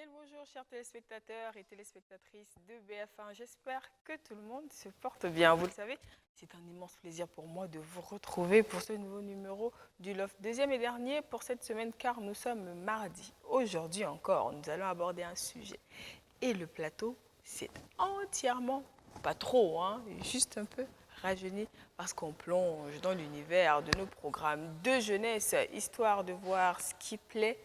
Bien le bonjour chers téléspectateurs et téléspectatrices de BF1. J'espère que tout le monde se porte bien. Vous le savez, c'est un immense plaisir pour moi de vous retrouver pour ce nouveau numéro du Loft. Deuxième et dernier pour cette semaine car nous sommes mardi. Aujourd'hui encore, nous allons aborder un sujet. Et le plateau, c'est entièrement, pas trop, juste un peu rajeuni parce qu'on plonge dans l'univers de nos programmes de jeunesse, histoire de voir ce qui plaît,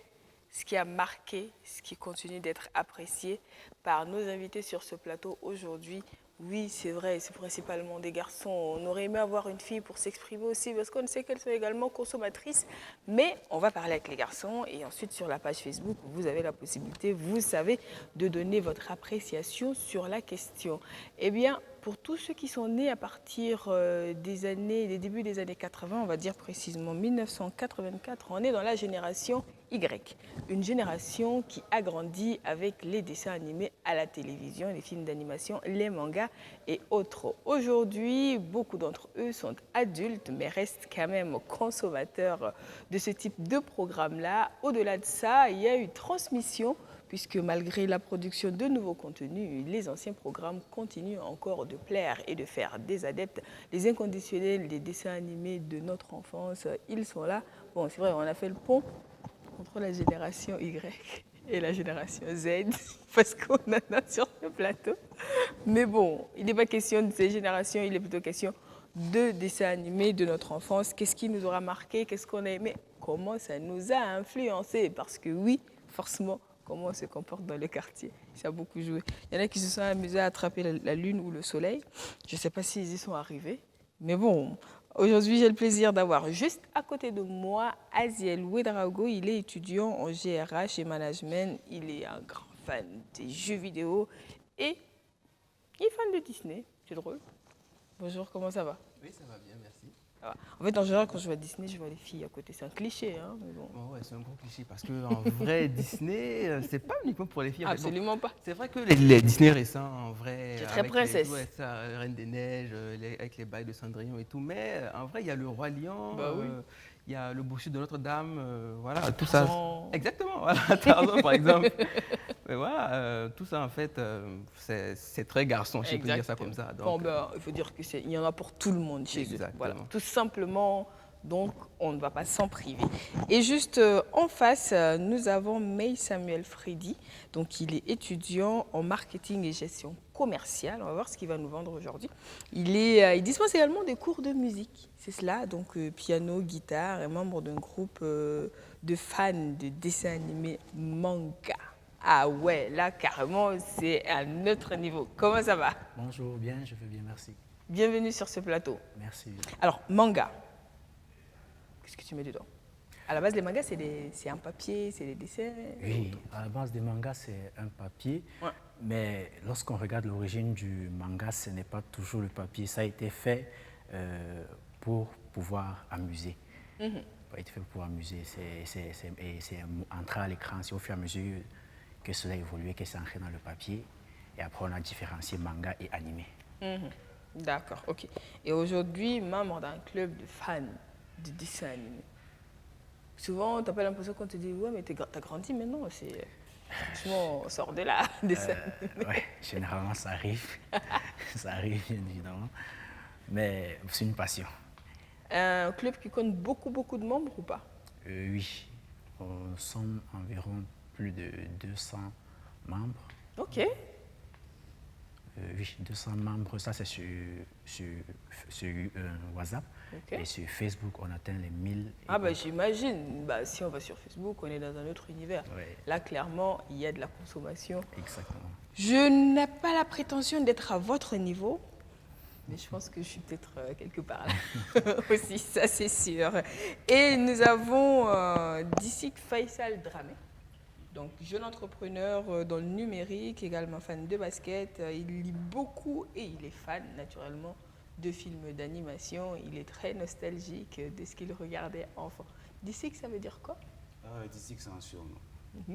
ce qui a marqué, ce qui continue d'être apprécié par nos invités sur ce plateau aujourd'hui. Oui, c'est vrai, c'est principalement des garçons. On aurait aimé avoir une fille pour s'exprimer aussi parce qu'on sait qu'elles sont également consommatrices. Mais on va parler avec les garçons et ensuite sur la page Facebook, vous avez la possibilité, vous savez, de donner votre appréciation sur la question. Eh bien, pour tous ceux qui sont nés à partir des débuts des années 80, on va dire précisément 1984, on est dans la génération Y. Une génération qui a grandi avec les dessins animés à la télévision, les films d'animation, les mangas et autres. Aujourd'hui, beaucoup d'entre eux sont adultes mais restent quand même consommateurs de ce type de programme-là. Au-delà de ça, il y a eu transmission puisque malgré la production de nouveaux contenus, les anciens programmes continuent encore de plaire et de faire des adeptes. Les inconditionnels des dessins animés de notre enfance, ils sont là. Bon, c'est vrai, on a fait le pont entre la génération Y et la génération Z, parce qu'on en a sur le plateau. Mais bon, il n'est pas question de ces générations, il est plutôt question de dessins animés de notre enfance. Qu'est-ce qui nous aura marqué, qu'est-ce qu'on a aimé, comment ça nous a influencé. Parce que oui, forcément, comment on se comporte dans le quartier, ça a beaucoup joué. Il y en a qui se sont amusés à attraper la lune ou le soleil. Je ne sais pas s'ils y sont arrivés, mais bon, aujourd'hui, j'ai le plaisir d'avoir juste à côté de moi Aziel Ouedraogo. Il est étudiant en GRH et management. Il est un grand fan des jeux vidéo et il est fan de Disney. C'est drôle. Bonjour, comment ça va? Oui, ça va bien, merci. Ça va. En fait, en général, quand je vois Disney, je vois les filles à côté. C'est un cliché, mais bon. Bon, ouais, c'est un gros cliché parce que en vrai, Disney, c'est pas uniquement pour les filles. En fait. Bon, Absolument pas. c'est vrai que les Disney récents, en vrai, C'est très avec princesse. ouais, ça, Reine des Neiges, avec les bails de Cendrillon et tout, mais en vrai, il y a le Roi Lion, Bah oui. il y a le Bossu de Notre-Dame, voilà, tout ça. Tarzan. Exactement, voilà, Tarzan par exemple. Mais voilà, tout ça en fait, c'est très garçon, si je peux dire ça comme ça. Bon, Donc, ben, il faut dire qu'il y en a pour tout le monde chez eux. Voilà, exactement. tout simplement. Donc, on ne va pas s'en priver. Et juste en face, nous avons May Samuel Freddy. Donc, il est étudiant en marketing et gestion commerciale. On va voir ce qu'il va nous vendre aujourd'hui. Il dispense également des cours de musique. C'est cela, donc piano, guitare, et membre d'un groupe de fans de dessins animés manga. Ah ouais, là, carrément, c'est à un autre niveau. Comment ça va? Bonjour, bien, je vais bien, merci. Bienvenue sur ce plateau. Merci. Alors, manga. Qu'est-ce que tu mets dedans? À la base, les mangas, c'est un papier, c'est des dessins. Oui, à la base des mangas, c'est un papier, Ouais. mais lorsqu'on regarde l'origine du manga, ce n'est pas toujours le papier. Ça a été fait pour pouvoir amuser. Ça a été fait pour pouvoir amuser. C'est entré à l'écran, c'est au fur et à mesure que cela évoluait, que c'est entré dans le papier. Et après, on a différencié manga et animé. D'accord, ok. Et aujourd'hui, membre d'un club de fans de dessins animés. Souvent, t'as pas l'impression qu'on te dit, ouais, mais t'as grandi maintenant. Franchement, on sort de là, dessin animé. Oui, généralement, ça arrive. Ça arrive, bien évidemment. Mais c'est une passion. Un club qui compte beaucoup, beaucoup de membres ou pas? Oui, nous sommes environ plus de 200 membres. Ok. Oui, 200 membres, ça c'est sur WhatsApp. Ok. Et sur Facebook, on atteint les 1000. Ah bah j'imagine, bah, si on va sur Facebook, on est dans un autre univers. Ouais. Là, clairement, il y a de la consommation. Exactement. Je n'ai pas la prétention d'être à votre niveau, mais je pense que je suis peut-être quelque part là aussi, ça c'est sûr. Et nous avons Dissik Faisal Dramé, donc jeune entrepreneur dans le numérique, également fan de basket. Il lit beaucoup et il est fan naturellement de films d'animation. Il est très nostalgique de ce qu'il regardait enfant. Dissik, ça veut dire quoi? D'ici que c'est un surnom. C'est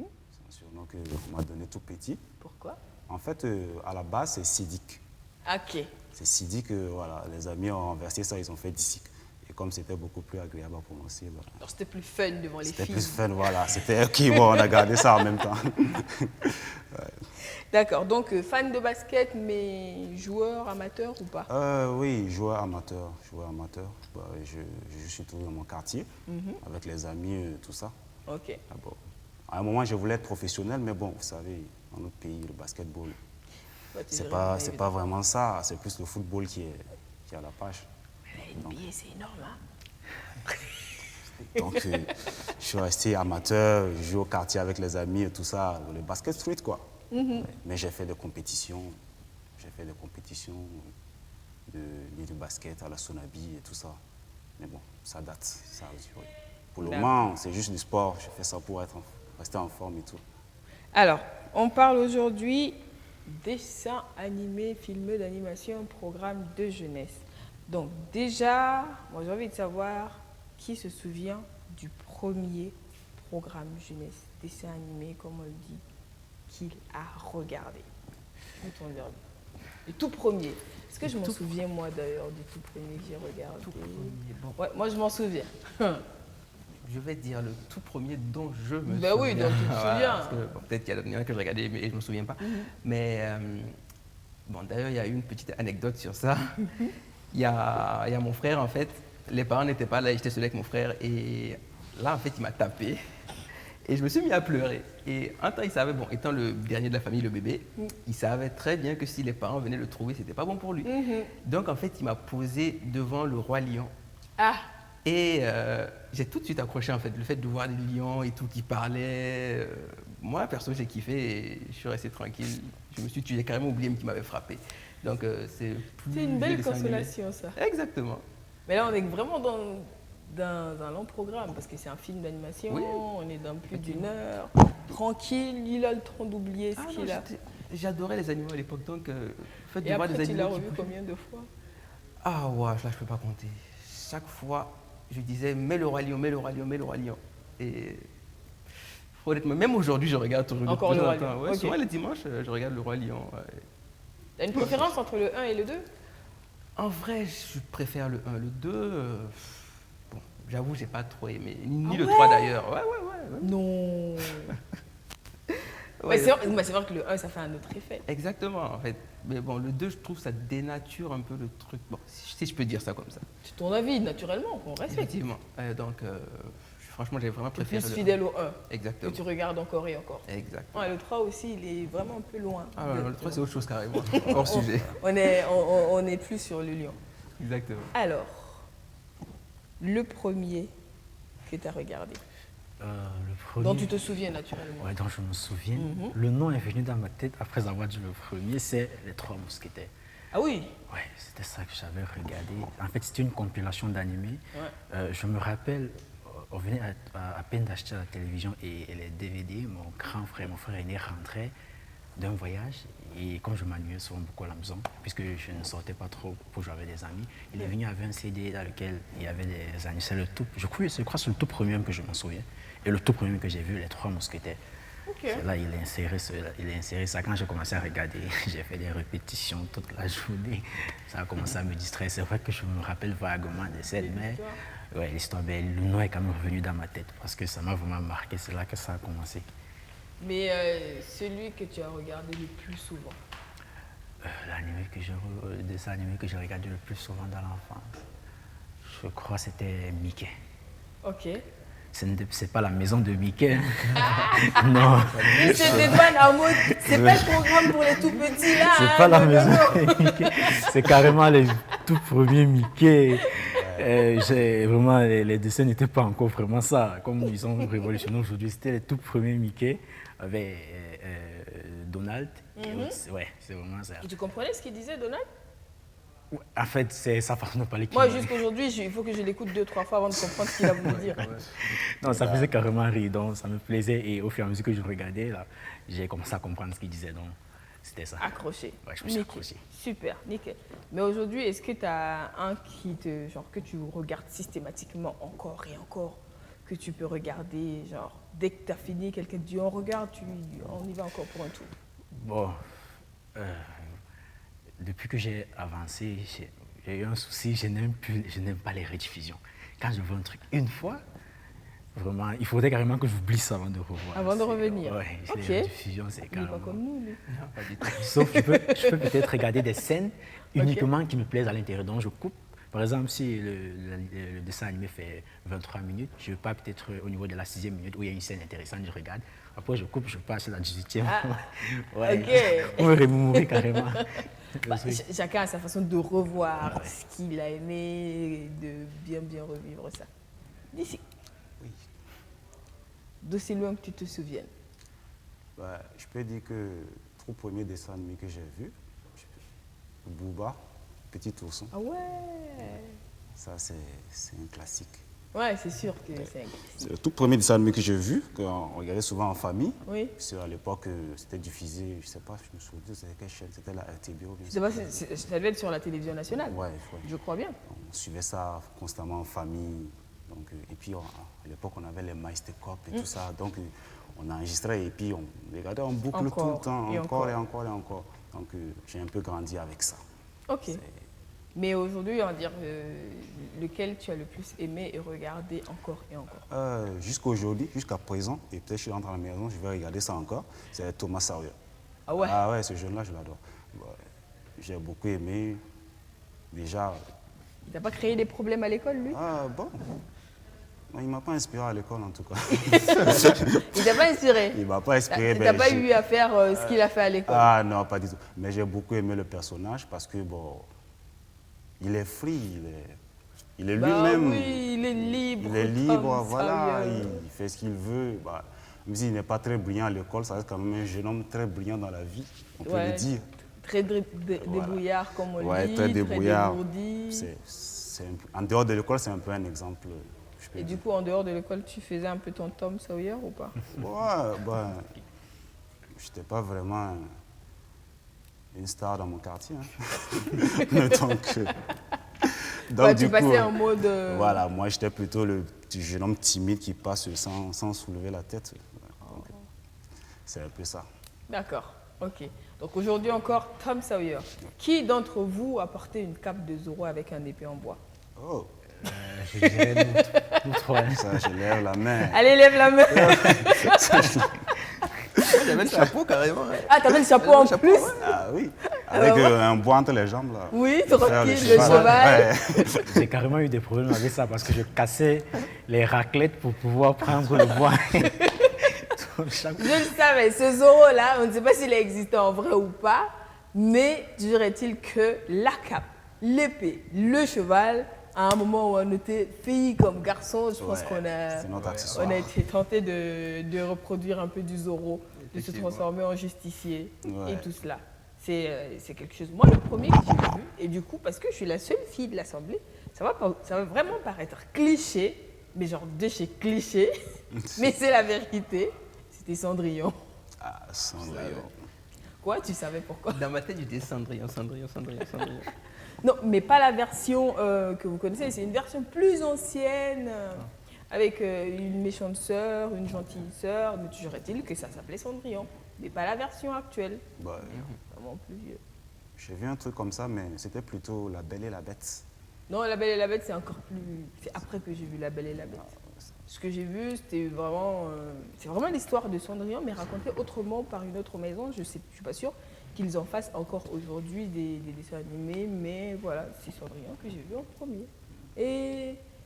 un surnom qu'on m'a donné tout petit. Pourquoi? En fait, à la base, c'est Sidic. Ok. C'est Sidic, voilà, les amis ont inversé ça, ils ont fait Disic. Et comme c'était beaucoup plus agréable à prononcer, bah, Alors c'était plus fun devant les filles. c'était plus fun, voilà. C'était OK, bon, on a gardé ça en même temps. D'accord, donc fan de basket, mais joueur amateur ou pas? Oui, joueur amateur. Joueur amateur. Bah, je suis toujours dans mon quartier, avec les amis, tout ça. Ok. Ah bon. À un moment, je voulais être professionnel, mais bon, vous savez, dans notre pays, le basketball, Bah, tu c'est dirais, pas, mais c'est pas vraiment ça. C'est plus le football qui est à la page. la NBA, c'est énorme, hein? Donc, je suis resté amateur, je joue au quartier avec les amis et tout ça, le basket street, quoi. Mais j'ai fait des compétitions. J'ai fait des compétitions de ligue de basket à la Sonabi et tout ça. Mais bon, ça date, ça aussi, oui. Pour le moment, c'est juste du sport. Je fais ça pour rester en forme et tout. Alors, on parle aujourd'hui dessin animé, film d'animation, programme de jeunesse. Donc déjà, moi j'ai envie de savoir qui se souvient du premier programme jeunesse, dessin animé, comme on le dit, qu'il a regardé. Le tout premier. Est-ce que je m'en souviens moi d'ailleurs du tout premier que j'ai regardé? Tout premier, bon. Ouais, moi je m'en souviens. Je vais dire le tout premier dont je me Ben souviens. oui, dont tu te Voilà, souviens. parce que, bon, peut-être qu'il y en a que je regardais, mais je ne me souviens pas. Mais bon, d'ailleurs, il y a une petite anecdote sur ça. Il y a mon frère, en fait. Les parents n'étaient pas là, j'étais seul avec mon frère. Et là, en fait, il m'a tapé. Et je me suis mis à pleurer. Et un temps, il savait, bon, étant le dernier de la famille, le bébé, il savait très bien que si les parents venaient le trouver, c'était pas bon pour lui. Donc, en fait, il m'a posé devant le roi lion. Ah, Et j'ai tout de suite accroché, en fait, le fait de voir des lions et tout qui parlaient. Moi, perso, j'ai kiffé et je suis resté tranquille. Je me suis tué, j'ai carrément oublié qui m'avait frappé. Donc, c'est une belle consolation ça. Exactement. Mais là, on est vraiment dans un long programme parce que c'est un film d'animation, Oui. on est dans plus d'une heure, tranquille, il a le temps d'oublier ce qu'il a. J'adorais les animaux à l'époque, donc le fait de Et voir des après, tu l'as animaux revu qui combien de fois? Ah ouais, là, je peux pas compter. Chaque fois, je disais, mets le roi lion, mets le roi lion, mets le roi lion. Et honnêtement, même aujourd'hui, je regarde toujours. Encore de le temps en Roi temps. Lion, Ouais, ok. souvent les dimanches, je regarde le roi lion. T'as une préférence entre le 1 et le 2? En vrai, je préfère le 1. Le 2, bon, j'avoue, j'ai pas trop aimé. Ni le 3 d'ailleurs. Ouais. Non. Ouais, Mais c'est vrai que le 1, ça fait un autre effet. exactement, en fait. Mais bon, le 2, je trouve ça dénature un peu le truc. Bon, si je peux dire ça comme ça. C'est ton avis, naturellement, qu'on respecte. Effectivement. Donc, franchement, j'ai vraiment Tu es préféré plus le 1. fidèle au 1, que Exactement. tu regardes encore et encore. Exactement. Ouais, le 3 aussi, il est vraiment un peu loin. Ah, le 3, c'est autre chose carrément. Hors sujet. On est plus sur le lion. Exactement. Alors, le premier que tu as regardé, Le premier, dont tu te souviens naturellement. ouais, dont je me souviens, le nom est venu dans ma tête après avoir dit le premier, c'est Les Trois Mousquetaires. Ah oui. Ouais, c'était ça que j'avais regardé. En fait, c'était une compilation d'animés. Ouais. Je me rappelle, on venait à peine d'acheter la télévision et les DVD. Mon grand frère, mon frère aîné rentrait d'un voyage. Et comme je m'ennuyais souvent beaucoup à la maison, puisque je ne sortais pas trop pour jouer avec des amis, il est venu avec un CD dans lequel il y avait des animés. C'est je crois que c'est le tout premier que je m'en souviens. Et le tout premier que j'ai vu, Les Trois Mousquetaires. Ok. C'est là, il a inséré ça. Quand j'ai commencé à regarder, j'ai fait des répétitions toute la journée. Ça a commencé à me distraire. C'est vrai que je me rappelle vaguement des scènes, mais ouais, l'histoire, le nom est quand même revenu dans ma tête parce que ça m'a vraiment marqué. C'est là que ça a commencé. Mais celui que tu as regardé le plus souvent? Le dessin animé que j'ai regardé le plus souvent dans l'enfance, je crois que c'était Mickey. Ok. C'est pas la maison de Mickey. Non. C'est des vannes en mode, c'est pas le programme pour les tout petits là. C'est pas la maison de Mickey. C'est carrément les tout premiers Mickey. Vraiment, les dessins n'étaient pas encore vraiment ça. Comme ils ont révolutionné aujourd'hui, c'était les tout premiers Mickey avec Donald. Ouais, c'est vraiment ça. Et tu comprenais ce qu'il disait, Donald? Ouais, en fait, c'est sa façon de parler. Moi, jusqu'aujourd'hui, il faut que je l'écoute 2-3 fois avant de comprendre ce qu'il a voulu dire. Non, ça faisait carrément rire, donc ça me plaisait. Et au fur et à mesure que je regardais, là, j'ai commencé à comprendre ce qu'il disait. Donc, c'était ça. Accroché. Ouais, je me suis Nickel. accroché. Super, nickel. Mais aujourd'hui, est-ce que tu as un que tu regardes systématiquement encore et encore, que tu peux regarder, genre, dès que tu as fini, quelqu'un te dit on regarde, on y va encore pour un tour? Bon, depuis que j'ai avancé, j'ai eu un souci, je n'aime pas les rediffusions. Quand je vois un truc une fois, vraiment, il faudrait carrément que j'oublie ça avant de revoir. Avant de revenir. Oui, Ok. les rediffusions, c'est Il n'est carrément... pas comme nous, lui. Non, pas du tout. Sauf que je peux peut-être regarder des scènes uniquement qui me plaisent à l'intérieur. Donc je coupe. Par exemple, si le dessin animé fait 23 minutes, je ne veux pas peut-être au niveau de la 6e minute où il y a une scène intéressante, je regarde. Après, je coupe, je passe à la 18e. Ah, Ouais. ok. Pour me remémorer carrément. Bah, chacun a sa façon de revoir ce qu'il a aimé et de bien revivre ça. D'ici. Oui. D'aussi loin que tu te souviennes. Bah, je peux dire que tout premier dessin animé que j'ai vu, Booba, Petit ourson, Ah ouais. ça c'est un classique. Ouais, c'est sûr que c'est un... C'est le tout premier dessin animé que j'ai vu, qu'on regardait souvent en famille. Oui. Parce à l'époque, c'était diffusé, je ne sais pas, je me souviens, c'était quelle chaîne, c'était la RTBO. Bien Je sais pas, ça devait être sur la télévision nationale. Ouais, Je crois bien. on suivait ça constamment en famille. Donc, et puis, à l'époque, on avait les Master Cop et tout ça. Donc, on enregistrait et puis on regardait en boucle tout le temps, encore et encore. Donc, j'ai un peu grandi avec ça. Ok. Mais aujourd'hui, on va dire lequel tu as le plus aimé et regardé encore et encore. Jusqu'à aujourd'hui, jusqu'à présent, et peut-être je suis rentré à la maison, je vais regarder ça encore, c'est Thomas Sawyer. Ah ouais. Ah ouais, ce jeune-là, je l'adore. Ouais, j'ai beaucoup aimé. Déjà. Il t'a pas créé des problèmes à l'école, lui? Ah bon? Non, il ne m'a pas inspiré à l'école, en tout cas. Il t'a pas inspiré? Il ne m'a pas inspiré. Tu n'as pas eu à faire ce qu'il a fait à l'école? Ah non, pas du tout. Mais j'ai beaucoup aimé le personnage parce que, bon, il est free, il est lui-même. Oui, il est libre. Il est libre, Tom voilà, Sawyer. il fait ce qu'il veut. Bah, même s'il n'est pas très brillant à l'école, ça reste quand même un jeune homme très brillant dans la vie, on peut le dire. Très débrouillard, comme on Ouais, dit, très débrouillard. dégourdi. En dehors de l'école, c'est un peu un exemple. Et du coup, en dehors de l'école, tu faisais un peu ton Tom Sawyer ou pas? Ouais, ben, je n'étais pas vraiment une star dans mon quartier. Hein. Donc, tu passais en mode... Voilà, moi, j'étais plutôt le petit jeune homme timide qui passe sans soulever la tête. Donc, c'est un peu ça. D'accord, ok. Donc aujourd'hui encore, Tom Sawyer. Qui d'entre vous a porté une cape de Zorro avec un épée en bois? Oh, Je dirais nous trois. ça, je lève la main. Allez, lève la main. J'avais le chapeau carrément. Hein. Ah, t'avais le chapeau en plus? Ah oui, avec un bois entre les jambes, là. Oui, Faire tranquille, le cheval. Ouais. J'ai carrément eu des problèmes avec ça parce que je cassais les raclettes pour pouvoir prendre le bois. Je le savais, ce Zorro-là, on ne sait pas s'il a existé en vrai ou pas, mais toujours est-il que la cape, l'épée, le cheval, à un moment où on était filles comme garçons, je pense qu'on a, c'est notre accessoire. on a été tenté de reproduire un peu du Zorro, de se Effectivement. transformer en justicier Ouais. et tout cela. C'est quelque chose. Moi, le premier que j'ai vu, et du coup, parce que je suis la seule fille de l'Assemblée, ça va vraiment paraître cliché, mais genre de chez cliché, mais c'est la vérité. C'était Cendrillon. Ah, Cendrillon. Quoi? Tu savais pourquoi? Dans ma tête, j'étais Cendrillon. Non, mais pas la version que vous connaissez. C'est une version plus ancienne, avec une méchante sœur, une gentille sœur. Mais toujours est-il que ça s'appelait Cendrillon. Mais pas la version actuelle. Bah, Vraiment plus vieux. j'ai vu un truc comme ça, mais c'était plutôt La Belle et la Bête. Non, La Belle et la Bête, c'est encore plus... C'est après que j'ai vu La Belle et la Bête. Ce que j'ai vu, c'était vraiment... c'est vraiment l'histoire de Cendrillon, mais racontée autrement par une autre maison. Je ne suis pas sûre qu'ils en fassent encore aujourd'hui des dessins animés, mais voilà, c'est Cendrillon que j'ai vu en premier.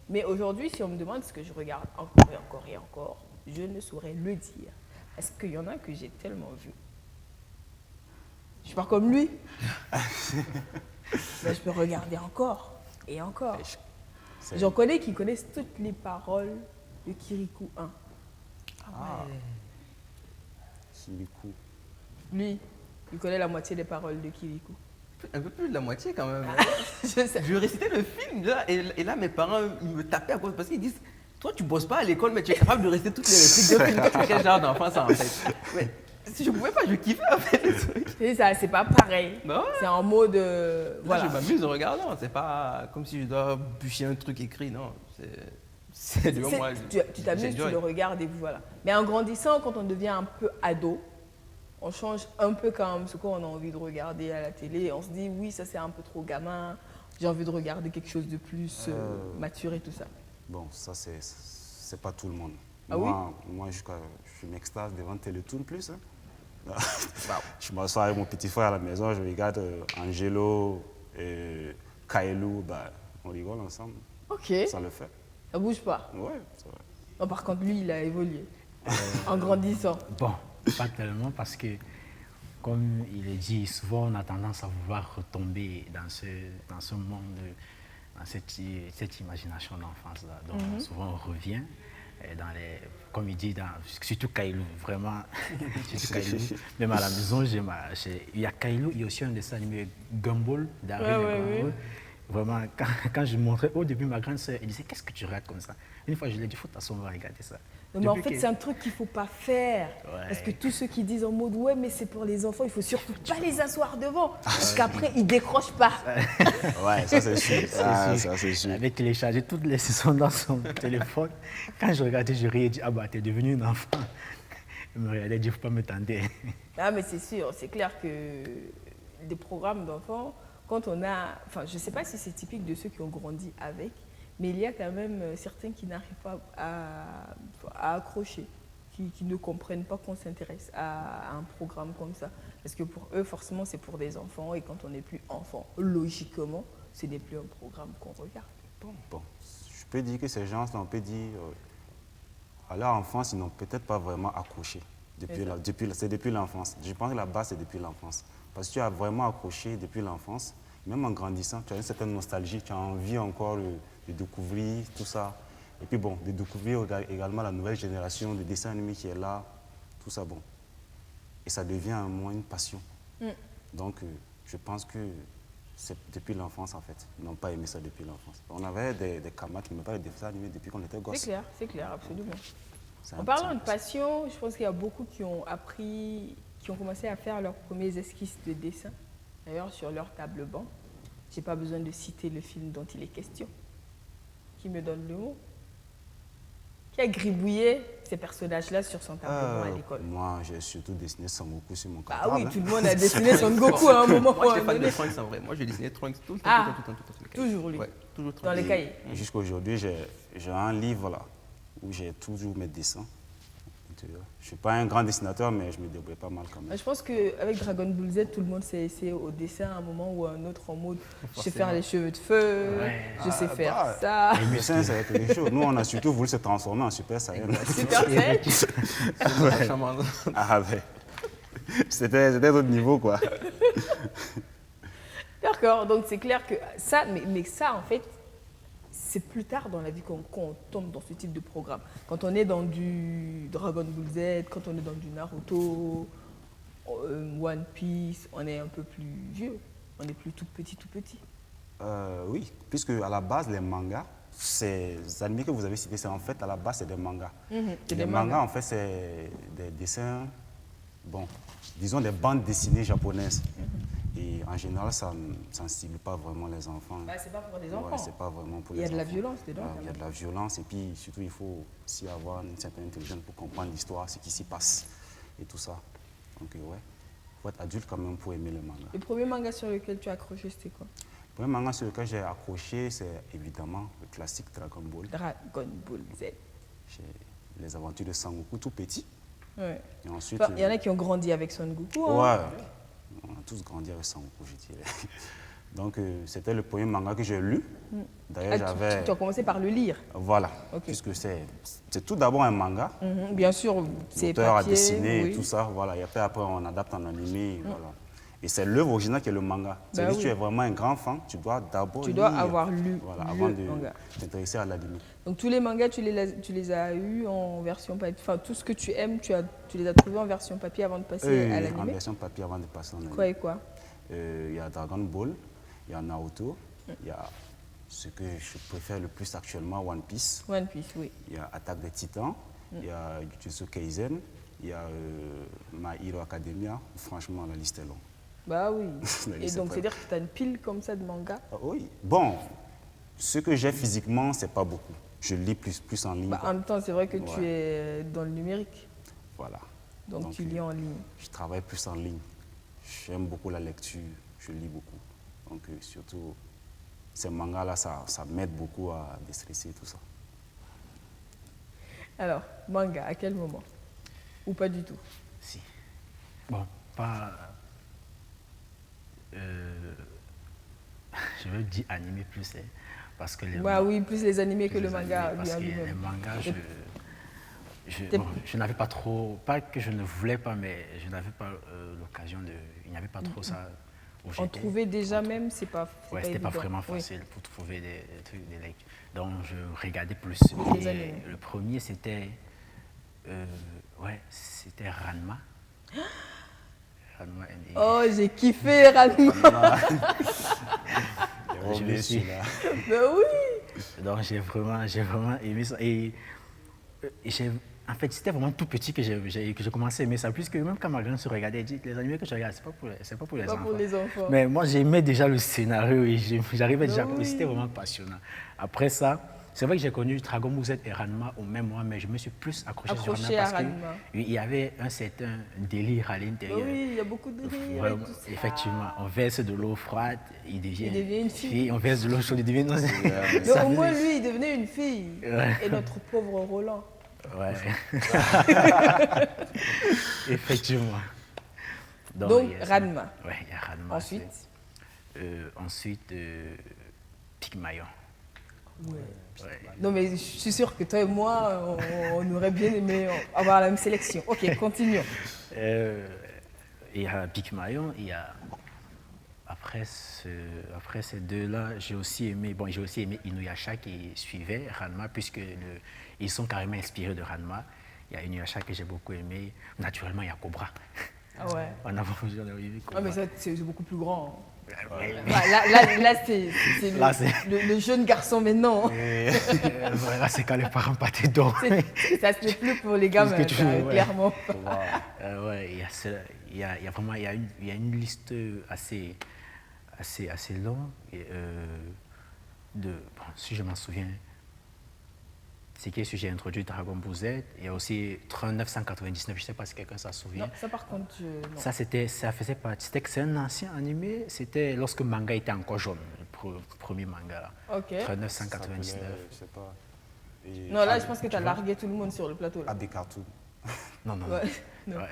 Mais aujourd'hui, si on me demande ce que je regarde encore et encore et encore, je ne saurais le dire. Est-ce qu'il y en a que j'ai tellement vu? Je suis pas comme lui. Mais je peux regarder encore et encore. J'en connais qui connaissent toutes les paroles de Kirikou 1. Kirikou. Lui, il connaît la moitié des paroles de Kirikou. Un peu plus de la moitié quand même. Je sais. Je récitais le film là, et là mes parents ils me tapaient à cause parce qu'ils disent toi tu bosses pas à l'école mais tu es capable de réciter toutes les répliques de film. Tu es quel genre d'enfant ça en fait? Ouais. Si je pouvais pas, je kiffais en fait le truc. C'est ça, c'est pas pareil. Bah ouais. C'est en mode. Voilà. Voilà. Je m'amuse en regardant, c'est pas comme si je dois bûcher un truc écrit, non. C'est devant moi. Tu t'amuses, tu le regardes et voilà. Mais en grandissant, quand on devient un peu ado, on change un peu quand même ce qu'on a envie de regarder à la télé. On se dit, oui, ça c'est un peu trop gamin. j'ai envie de regarder quelque chose de plus mature et tout ça. Bon, ça, c'est pas tout le monde. Ah moi, je m'extase devant Télétoon plus. Hein. Je m'assois avec mon petit frère à la maison, je regarde Angelo et Kaelou, bah, on rigole ensemble. Ok. Ça le fait. Ça bouge pas. Ouais, c'est vrai. Non, par contre, lui, il a évolué en grandissant. Bon, pas tellement parce que, comme il est dit, souvent on a tendance à vouloir retomber dans ce monde, dans cette imagination d'enfance-là. Donc souvent on revient comme il dit, surtout Kailou, vraiment, surtout Kailou. Même à la maison, il y a Kailou, il y a aussi un dessin animé Gumball, d'Harry. Vraiment, quand je montrais au début ma grande sœur, elle disait, qu'est-ce que tu regardes comme ça? Une fois, je lui ai dit, faut t'asseoir, regarder ça. Non, mais en fait, c'est un truc qu'il ne faut pas faire. Ouais. Parce que tous ceux qui disent en mode, ouais, mais c'est pour les enfants, il ne faut surtout pas les asseoir devant. Parce qu'après, ils ne décrochent pas. Ouais, ça c'est sûr. Ça c'est sûr. Elle avait téléchargé toutes les saisons dans son téléphone. Quand je regardais, je riais et dit, ah bah, t'es devenu une enfant. Elle me regardait, elle dit, il ne faut pas me tenter. Ah, mais c'est sûr, c'est clair que des programmes d'enfants, quand on a. Enfin, je ne sais pas si c'est typique de ceux qui ont grandi avec, mais il y a quand même certains qui n'arrivent pas à accrocher, qui ne comprennent pas qu'on s'intéresse à un programme comme ça. Parce que pour eux, forcément, c'est pour des enfants. Et quand on n'est plus enfant, logiquement, ce n'est plus un programme qu'on regarde. Bon, je peux dire que ces gens-là, on peut dire, à leur enfance, ils n'ont peut-être pas vraiment accroché. C'est depuis l'enfance. Je pense que la base, c'est depuis l'enfance. Parce que tu as vraiment accroché depuis l'enfance. Même en grandissant, tu as une certaine nostalgie, tu as envie encore de découvrir tout ça. Et puis bon, de découvrir également la nouvelle génération de dessins animés qui est là, tout ça, bon. Et ça devient à un moment une passion. Donc, je pense que c'est depuis l'enfance, en fait. Ils n'ont pas aimé ça depuis l'enfance. On avait des camarades qui n'aimaient pas les dessins animés depuis qu'on était gosses. C'est clair, absolument. C'est En un parlant petit- de passion, je pense qu'il y a beaucoup qui ont appris, qui ont commencé à faire leurs premiers esquisses de dessin, d'ailleurs sur leur table banc. Je n'ai pas besoin de citer le film dont il est question. Qui me donne le mot? Qui a gribouillé ces personnages-là sur son tableau à l'école? Moi, j'ai surtout dessiné Sangoku sur mon Ah cartable. oui, hein. tout le monde a dessiné son Goku à un moment Moi, ou à j'étais un fan de donné. Trunks en vrai. Moi, je dessinais Trunks tout le temps, Ah, tout le temps sur les cahiers. toujours lui. Ouais, toujours Trunks. Dans les cahiers. Et jusqu'à aujourd'hui, j'ai un livre là, où j'ai toujours mes dessins. Je ne suis pas un grand dessinateur, mais je me débrouille pas mal quand même. Je pense qu'avec Dragon Ball Z, tout le monde s'est essayé au dessin à un moment ou à un autre en mode je sais faire les cheveux de feu, je sais faire ça. Le dessin, c'est quelque chose. Nous, on a surtout voulu se transformer en Super Saiyan. Super fait. Ouais. Charmant. Ah ouais. C'était d'autres niveaux, quoi. D'accord, donc c'est clair que ça, mais ça en fait, c'est plus tard dans la vie qu'on tombe dans ce type de programme. Quand on est dans du Dragon Ball Z, quand on est dans du Naruto, One Piece, on est un peu plus vieux, on est plus tout petit, tout petit. Oui, puisque à la base, les mangas, ces animés que vous avez cités, c'est en fait, à la base, c'est des mangas. c'est Les des mangas, mangas. en fait, c'est des dessins, bon, disons des bandes dessinées japonaises. Et en général, ça ne cible pas vraiment les enfants. Bah, c'est pas pour les Ouais, enfants. c'est pas vraiment pour Il y les a de la enfants. violence dedans, quand Il y a de la violence et puis surtout, il faut aussi avoir une certaine intelligence pour comprendre l'histoire, ce qui s'y passe et tout ça. Donc, ouais, il faut être adulte quand même pour aimer le manga. Le premier manga sur lequel tu as accroché, c'était quoi? Le premier manga sur lequel j'ai accroché, c'est évidemment le classique Dragon Ball. Dragon Ball Z. J'ai les aventures de Sangoku tout petit. Ouais. Et ensuite, Enfin, il y en a qui ont grandi avec Son Goku. Hein. ouais, on a tous grandi avec Sangoku, je dirais. Donc, c'était le premier manga que j'ai lu. D'ailleurs, Ah, j'avais... tu as commencé par le lire. Voilà, Ok. puisque c'est tout d'abord un manga. Bien sûr, c'est L'auteur a papier. dessiné oui. et tout ça, voilà. Et après, on adapte en animé, voilà. Et c'est l'œuvre originale qui est le manga. Bah Si oui. tu es vraiment un grand fan, tu dois d'abord Tu dois lire, avoir lu voilà, le avant de manga. t'intéresser à l'animé. Donc tous les mangas, tu les as eus en version papier. Enfin, tout ce que tu aimes, tu les as trouvés en version papier avant de passer à En l'animé. version papier avant de passer en animé. Quoi et quoi? Il y a Dragon Ball, il y a Naruto, il y a ce que je préfère le plus actuellement, One Piece. One Piece, oui. Il y a Attaque des Titans, il y a Jujutsu Kaisen, il y a My Hero Academia. Franchement, la liste est longue. Bah oui. La Et liste donc, est c'est-à-dire que tu as une pile comme ça de mangas. Ah oui. Bon, ce que j'ai physiquement, c'est pas beaucoup. Je lis plus en ligne. Bah, quoi. en même temps, c'est vrai que tu Ouais. es dans le numérique. Voilà. Donc, tu lis en ligne. Je travaille plus en ligne. J'aime beaucoup la lecture, je lis beaucoup. Donc surtout ces mangas-là, ça m'aide beaucoup à déstresser tout ça. Alors, manga, à quel moment? Ou pas du tout? Si. Bon, pas... je veux dire animé plus, hein, parce que Bah oui, plus les animés que plus le les manga animés, parce que lui-même. les mangas, T'es- bon, je n'avais pas trop, pas que je ne voulais pas, mais je n'avais pas l'occasion de, il n'y avait pas trop ça où En j'étais. trouver déjà même, c'est pas Ouais, pas c'était pas évident. vraiment Oui. facile pour trouver des trucs, des lectures. Donc je regardais plus. Les Et animés. le premier c'était, ouais, c'était Ranma. Ranma and- Oh, j'ai kiffé Ranma. je me suis- Ben oui. Donc j'ai vraiment aimé ça. Et en fait, c'était vraiment tout petit que j'ai commencé à aimer ça. Puisque même quand ma grande se regardait, elle dit les animés que je regarde, c'est pas pour les Pas enfants. pour les enfants. Mais moi, j'aimais déjà le scénario et j'arrivais déjà. Oui. C'était vraiment passionnant. Après ça, c'est vrai que j'ai connu Dragon Ball Z et Ranma au même mois, mais je me suis plus accroché sur Accroché Ranma à parce Ranma. qu'il y avait un certain délire à Ben l'intérieur. oui, il y a beaucoup de rire et Vraiment, tout ça. effectivement, on verse de l'eau froide, il devient une fille. On verse de l'eau chaude, il devient... Non, Mais ça au moins, faisait- lui, il devenait une fille. Ouais. Et notre pauvre Roland. Ouais. Effectivement. Donc, il y a ça. Ranma. Ouais, il y a Ranma. Ensuite? Ensuite, Pygmalion. Ouais. Ouais. Non, mais je suis sûre que toi et moi, on aurait bien aimé avoir la même sélection. Ok, continuons. Il y a Pygmalion, il y a... Après ces deux-là, j'ai aussi aimé Inuyasha qui suivait Ranma, puisque ils sont carrément inspirés de Ranma. Il y a Inuyasha que j'ai beaucoup aimé. Naturellement, il y a Cobra. Ah ouais. On a vu Ah, Cobra. mais ça, c'est beaucoup plus grand. Ouais. Là, c'est Là, c'est- le jeune garçon maintenant. Voilà, c'est quand les parents partaient donc. Ça, ce n'est plus pour les gamins, Puisque tu- ça, ouais. clairement. Ouais, il y a vraiment il y a une liste assez longue de, bon, si je m'en souviens, c'est qui est-ce que j'ai introduit Dragon Ball Z. Il y a aussi 3999, je ne sais pas si quelqu'un s'en souvient. Non, ça par contre, non. Ça faisait partie, c'est un ancien animé, c'était lorsque le manga était encore jaune, le premier manga là. Ok. 3999. Je sais pas. Et Non, là, je pense que tu as largué tout le monde sur le plateau. Là, AB Cartoon. Non, non, Ouais. non. Non. Ouais,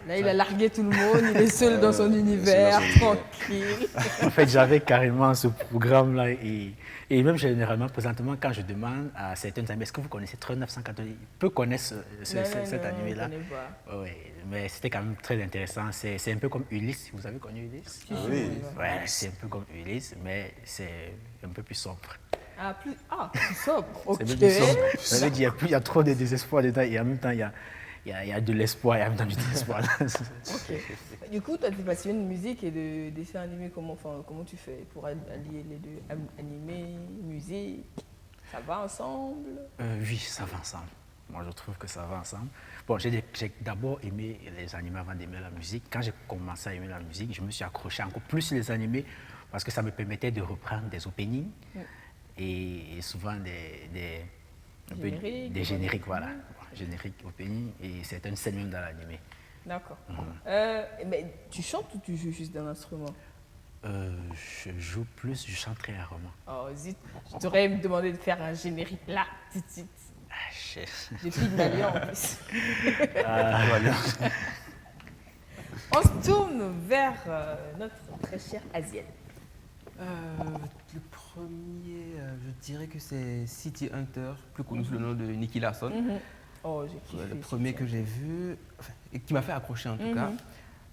Là, il a largué tout le monde, il est seul dans son univers, tranquille. En fait, j'avais carrément ce programme-là et même généralement, présentement, quand je demande à certains amis, est-ce que vous connaissez 3980, ils peuvent connaître cet animé-là. Je connais pas. Ouais, mais c'était quand même très intéressant. C'est un peu comme Ulysse, vous avez connu Ulysse? Oui. Ouais, c'est un peu comme Ulysse, mais c'est un peu plus sombre. Ah, plus sobre. Ok. C'est un peu plus sombre. Ça veut dire qu'il y a trop de désespoir dedans et en même temps, il y a de l'espoir et en même temps du désespoir. Ok. Du coup, toi, tu es passionné de musique et de dessins animés. Comment tu fais pour allier les deux? Animé, musique, ça va ensemble? Oui, ça va ensemble. Moi, je trouve que ça va ensemble. Bon, j'ai d'abord aimé les animés avant d'aimer la musique. Quand j'ai commencé à aimer la musique, je me suis accroché encore plus les animés parce que ça me permettait de reprendre des openings et souvent des génériques, voilà. Génériques, openings et certaines scènes même dans l'animé. D'accord. Mais tu chantes ou tu joues juste d'un instrument? Je joue plus, je chante très rarement. Oh, zut, je t'aurais demandé de faire un générique là, tout de suite. Ah, J'ai Pygmalion en plus. On se tourne vers notre très chère Asienne. Le premier, je dirais que c'est City Hunter, plus connu sous le nom de Nicky Larson. Oh, j'ai kiffé. Le premier que j'ai vu, enfin, et qui m'a fait accrocher en tout cas.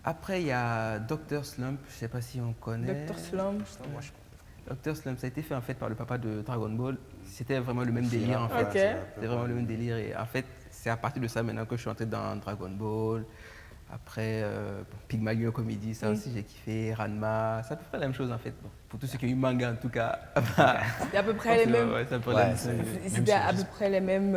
Après, il y a Dr. Slump, je ne sais pas si on connaît. Dr. Slump. Dr. Slump, ça a été fait en fait par le papa de Dragon Ball. C'était vraiment le même délire en fait. Ok. C'était vraiment le même délire. Et en fait, c'est à partir de ça maintenant que je suis entré dans Dragon Ball. Après, Pygmalion, comme il dit, ça aussi j'ai kiffé. Ranma, c'est à peu près la même chose en fait. Bon, pour tous ceux qui ont eu manga en tout cas. C'est à peu près les mêmes. Ouais, c'est à peu près la même chose. C'était à peu près les mêmes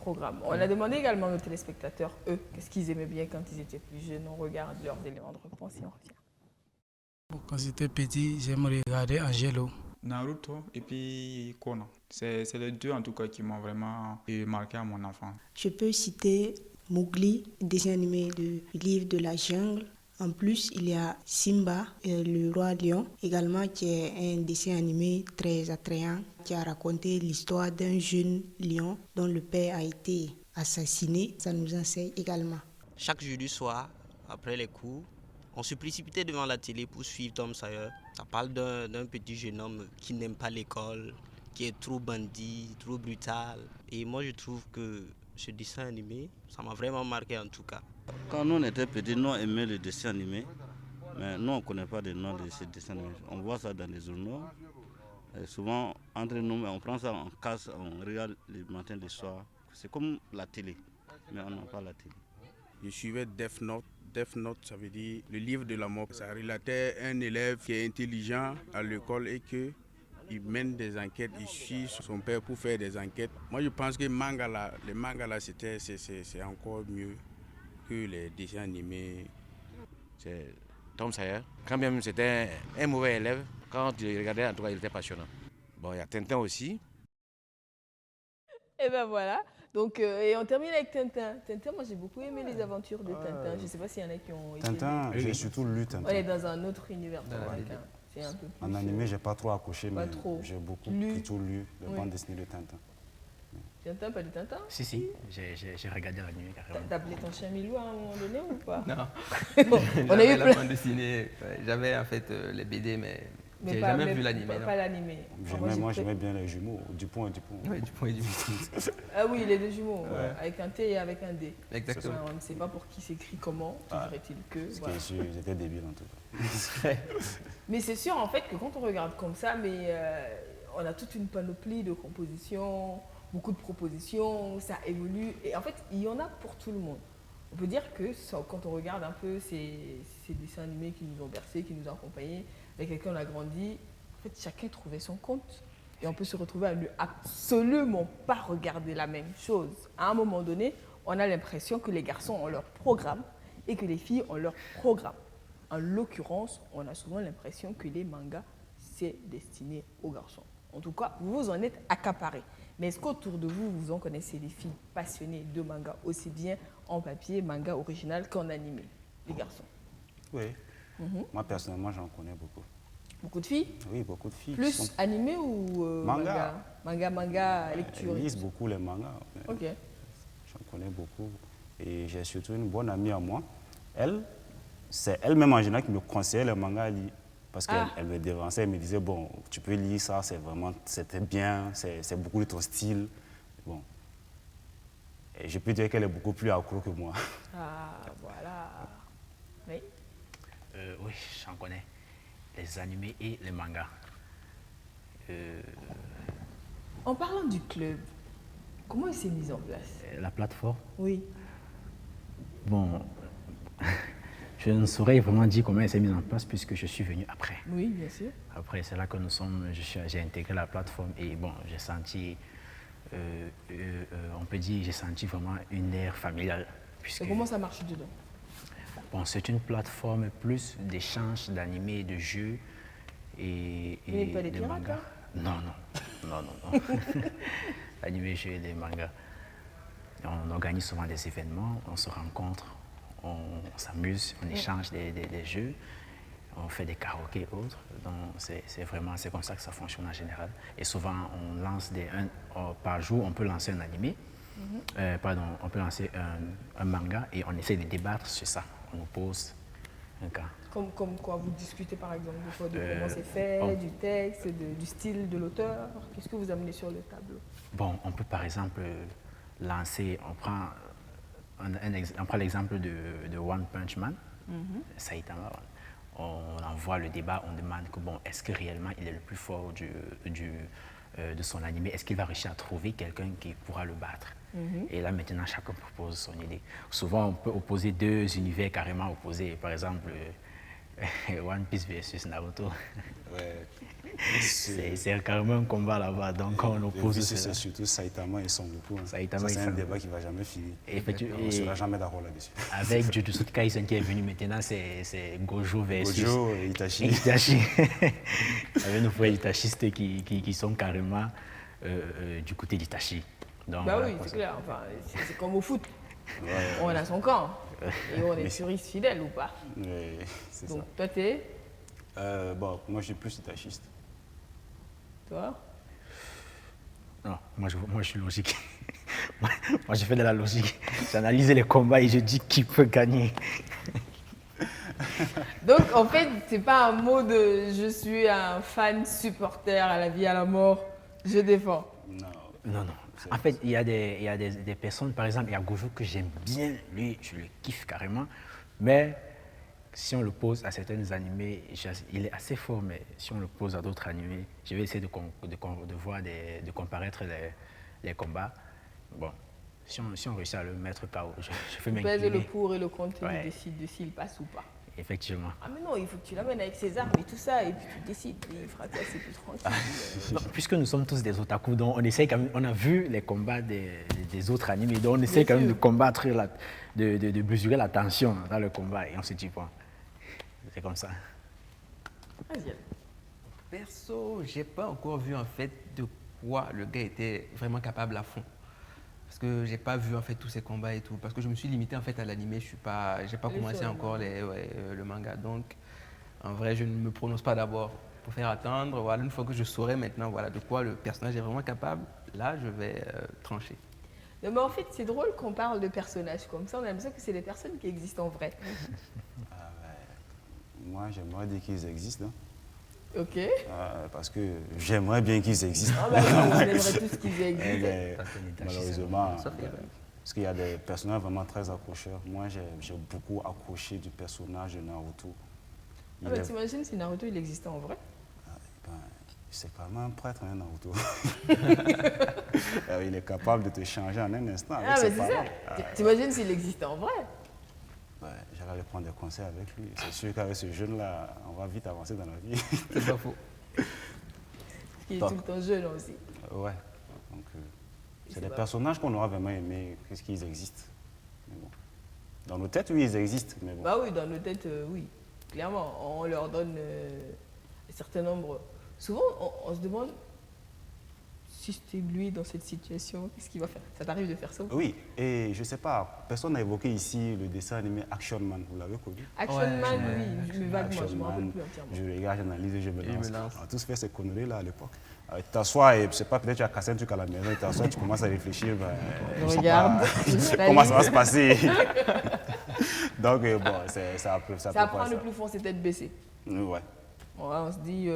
programmes. On a demandé également à nos téléspectateurs, eux, qu'est-ce qu'ils aimaient bien quand ils étaient plus jeunes. On regarde leurs éléments de réponse et on revient. Quand j'étais petit, j'aimais regarder Angelo. Naruto et puis Conan. C'est les deux en tout cas qui m'ont vraiment marqué à mon enfance. Je peux citer Mowgli, dessin animé du livre de la jungle, En plus, il y a Simba, le roi lion, également qui est un dessin animé très attrayant qui a raconté l'histoire d'un jeune lion dont le père a été assassiné. Ça nous enseigne également. Chaque jeudi soir, après les cours, on se précipitait devant la télé pour suivre Tom Sawyer. Ça parle d'un petit jeune homme qui n'aime pas l'école, qui est trop bandit, trop brutal. Et moi, je trouve que ce dessin animé, ça m'a vraiment marqué en tout cas. Quand nous on était petits, nous on aimait les dessins animés, mais nous on ne connaît pas les noms de ces dessins animés. On voit ça dans les journaux. Et souvent, entre nous, on prend ça, on casse, on regarde le matin, le soir. C'est comme la télé, mais on n'a pas la télé. Je suivais Death Note. Death Note, ça veut dire le livre de la mort. Ça relatait un élève qui est intelligent à l'école et qu'il mène des enquêtes, il suit son père pour faire des enquêtes. Moi, je pense que les mangas là, c'est encore mieux que les dessins animés. C'est Tom Sawyer. Quand même c'était un mauvais élève, quand tu le regardais, en tout cas, il était passionnant. Bon, il y a Tintin aussi. Et ben voilà. Donc, et on termine avec Tintin. Tintin, moi j'ai beaucoup aimé les aventures de Tintin. Je ne sais pas s'il y en a qui ont été. Tintin, j'ai surtout lu Tintin. On est dans un autre univers. C'est un peu plus, en animé, j'ai pas trop accroché, mais trop. j'ai plutôt lu les bandes dessinées de Tintin. Tintin, pas de Tintin? Si, j'ai regardé l'animé carrément. T'as appelé ton chien Milou à un moment donné ou pas? Non. Bon, on a eu la plein. bande dessinée. J'avais en fait les BD, mais j'ai jamais vu l'animé. Pas l'animé. Moi, j'aimais bien les jumeaux, Dupont et Dupont. Oui, Dupont et Dupont. Ah oui, les deux jumeaux, avec un T et avec un D. Exactement. On ne sait pas pour qui s'écrit comment, toujours est-il que. Voilà. Ils étaient débiles en tout cas. Mais c'est sûr en fait que quand on regarde comme ça, on a toute une panoplie de compositions, beaucoup de propositions, ça évolue. Et en fait, il y en a pour tout le monde. On peut dire que quand on regarde un peu ces dessins animés qui nous ont bercés, qui nous ont accompagnés, avec lesquels on a grandi, en fait, chacun trouvait son compte. Et on peut se retrouver à ne absolument pas regarder la même chose. À un moment donné, on a l'impression que les garçons ont leur programme et que les filles ont leur programme. En l'occurrence, on a souvent l'impression que les mangas, c'est destiné aux garçons. En tout cas, vous en êtes accaparés. Mais est-ce qu'autour de vous, vous en connaissez des filles passionnées de manga, aussi bien en papier, manga original qu'en animé, les garçons? Oui. Moi, personnellement, j'en connais beaucoup. Beaucoup de filles? Oui, beaucoup de filles. Plus animé ou manga? Manga, lecture. Ils lisent beaucoup les mangas. Ok. J'en connais beaucoup. Et j'ai surtout une bonne amie à moi. C'est elle-même en général qui me conseillait les mangas à lire. Parce qu'elle me dévançait, elle me disait, bon, tu peux lire ça, c'était bien, c'est beaucoup de ton style. Bon. Et je peux dire qu'elle est beaucoup plus accro que moi. Ah, voilà. Oui. Oui, j'en connais. Les animés et les mangas. En parlant du club, comment il s'est mis en place? La plateforme? Oui. Bon, je ne saurais vraiment dire comment elle s'est mise en place puisque je suis venu après. Oui, bien sûr. Après, c'est là que j'ai intégré la plateforme et bon, j'ai senti, on peut dire, j'ai senti vraiment une ère familiale. Et comment ça marche dedans? Bon, c'est une plateforme plus d'échanges, d'animés, de jeux et de mangas. Non. Animés, jeux et des mangas. On organise souvent des événements, on se rencontre, on s'amuse, on échange des jeux, on fait des karaokés et autres. Donc c'est comme ça que ça fonctionne en général. Et souvent on lance par jour, on peut lancer un animé, on peut lancer un manga et on essaie de débattre sur ça. On nous pose un cas. Comme quoi, vous discutez par exemple de comment c'est fait, du texte, du style de l'auteur. Qu'est-ce que vous amenez sur le tableau? Bon, on peut par exemple lancer, on prend l'exemple de One Punch Man, Saitama. On envoie le débat, on demande que bon, est-ce que réellement il est le plus fort de son animé? Est-ce qu'il va réussir à trouver quelqu'un qui pourra le battre? Et là maintenant, chacun propose son idée. Souvent, on peut opposer deux univers carrément opposés. Par exemple, One Piece versus Naruto. Ouais. C'est carrément un combat là-bas, donc on oppose. C'est surtout Saitama et Son Goku. C'est un débat qui ne va jamais finir. On ne sera jamais d'accord là-dessus. Avec Jujutsu Kaisen qui est venu maintenant, c'est Gojo versus Itachi. Avec nos frères itashistes qui sont carrément du côté d'Itachi. Bah oui, c'est clair. Enfin, c'est comme au foot. On a son camp. Et on est puriste fidèle ou pas? Oui, c'est ça. Donc toi, t'es? Bon, moi, je suis plus itachiste. Toi? Non, moi je suis logique. Moi je fais de la logique. J'analyse les combats et je dis qui peut gagner. Donc en fait, c'est pas un mot de je suis un fan supporter à la vie, à la mort, je défends. Non. En fait, il y a des personnes, par exemple, il y a Gojo que j'aime bien, lui, je le kiffe carrément, mais si on le pose à certains animés, il est assez fort, mais si on le pose à d'autres animés, je vais essayer de comparaître les combats. Bon, si on réussit à le mettre KO, je fais Tu pèses le pour et le contre et tu décides de s'il passe ou pas. Effectivement. Ah mais non, il faut que tu l'amènes avec ses armes et tout ça, et puis tu décides, il fera ça, c'est plus tranquille. Non, puisque nous sommes tous des otaku, donc on essaie quand même, on a vu les combats des autres animés, donc on essaie quand même de combattre, de mesurer la tension dans le combat, et on se dit, bon, c'est comme ça. Vas-y. Perso, j'ai pas encore vu en fait de quoi le gars était vraiment capable à fond. Parce que j'ai pas vu en fait tous ces combats et tout. Parce que je me suis limité en fait à l'animé, j'ai pas commencé encore le manga. Donc en vrai, je ne me prononce pas d'abord pour faire attendre. Voilà, une fois que je saurai maintenant voilà, de quoi le personnage est vraiment capable, là je vais trancher. Non, mais en fait, c'est drôle qu'on parle de personnages comme ça, on a l'impression que c'est des personnes qui existent en vrai. Moi, j'aimerais dire qu'ils existent. Hein. Ok. Parce que j'aimerais bien qu'ils existent. Ah bah oui, on aimerait tous qu'ils existent. Malheureusement, parce qu'il y a des personnages vraiment très accrocheurs. Moi, j'ai beaucoup accroché du personnage de Naruto. Ah bah t'imagines si Naruto, il existait en vrai? C'est quand même un prêtre, hein, Naruto. Il est capable de te changer en un instant. Ah mais c'est ça. T'imagines s'il existait en vrai? J'allais aller prendre des conseils avec lui. C'est sûr qu'avec ce jeune-là, on va vite avancer dans la vie. C'est pas faux. Parce qu'il est tout le temps jeune aussi. Ouais. Donc, c'est des personnages qu'on aura vraiment aimé, qu'est-ce qu'ils existent. Mais bon. Dans nos têtes, oui, ils existent. Mais bon. Bah oui, dans nos têtes, oui. Clairement, on leur donne un certain nombre. Souvent, on se demande si c'était lui dans cette situation, qu'est-ce qu'il va faire? Ça t'arrive de faire ça? Oui, et je sais pas, personne n'a évoqué ici le dessin animé Action Man, vous l'avez connu? Action Man, oui, mais vaguement, je me rappelle plus entièrement. Je regarde, j'analyse et je me lance. On a tous fait ces conneries-là à l'époque. Tu t'assois et je sais pas, peut-être tu as cassé un truc à la maison, tu t'assois, tu commences à réfléchir, regarde, comment ça va se passer. Donc bon, ça prend le plus fort, c'est tête baissée. Ouais. On se dit,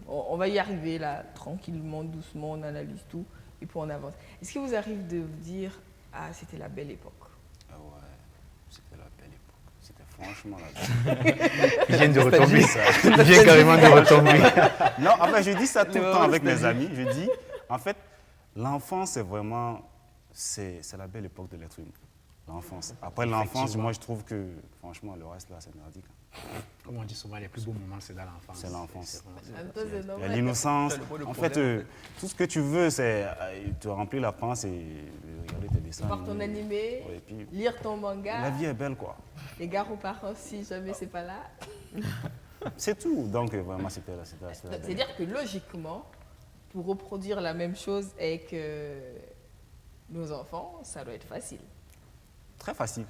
on va y arriver là, tranquillement, doucement, on analyse tout et puis on avance. Est-ce qu'il vous arrive de vous dire, ah, c'était la belle époque? Ah ouais, c'était la belle époque. C'était franchement la belle époque. Il vient de retomber. Il vient carrément de retomber. Non, en fait, je dis ça tout le temps avec mes amis. Je dis, en fait, l'enfance, c'est vraiment, c'est la belle époque de l'être humain. L'enfance. Après l'enfance, moi, je trouve que, franchement, le reste là, c'est merdique. Comme on dit souvent, les plus beaux moments, c'est dans l'enfance. C'est l'enfance. Il y a l'innocence. En fait, tout ce que tu veux, c'est te remplir la panse et regarder tes dessins. Voir ton animé, lire ton manga. La vie est belle, quoi. Les gars aux parents, si jamais c'est pas là. C'est tout. Donc, vraiment, c'était là. C'est-à-dire que logiquement, pour reproduire la même chose avec nos enfants, ça doit être facile. Très facile.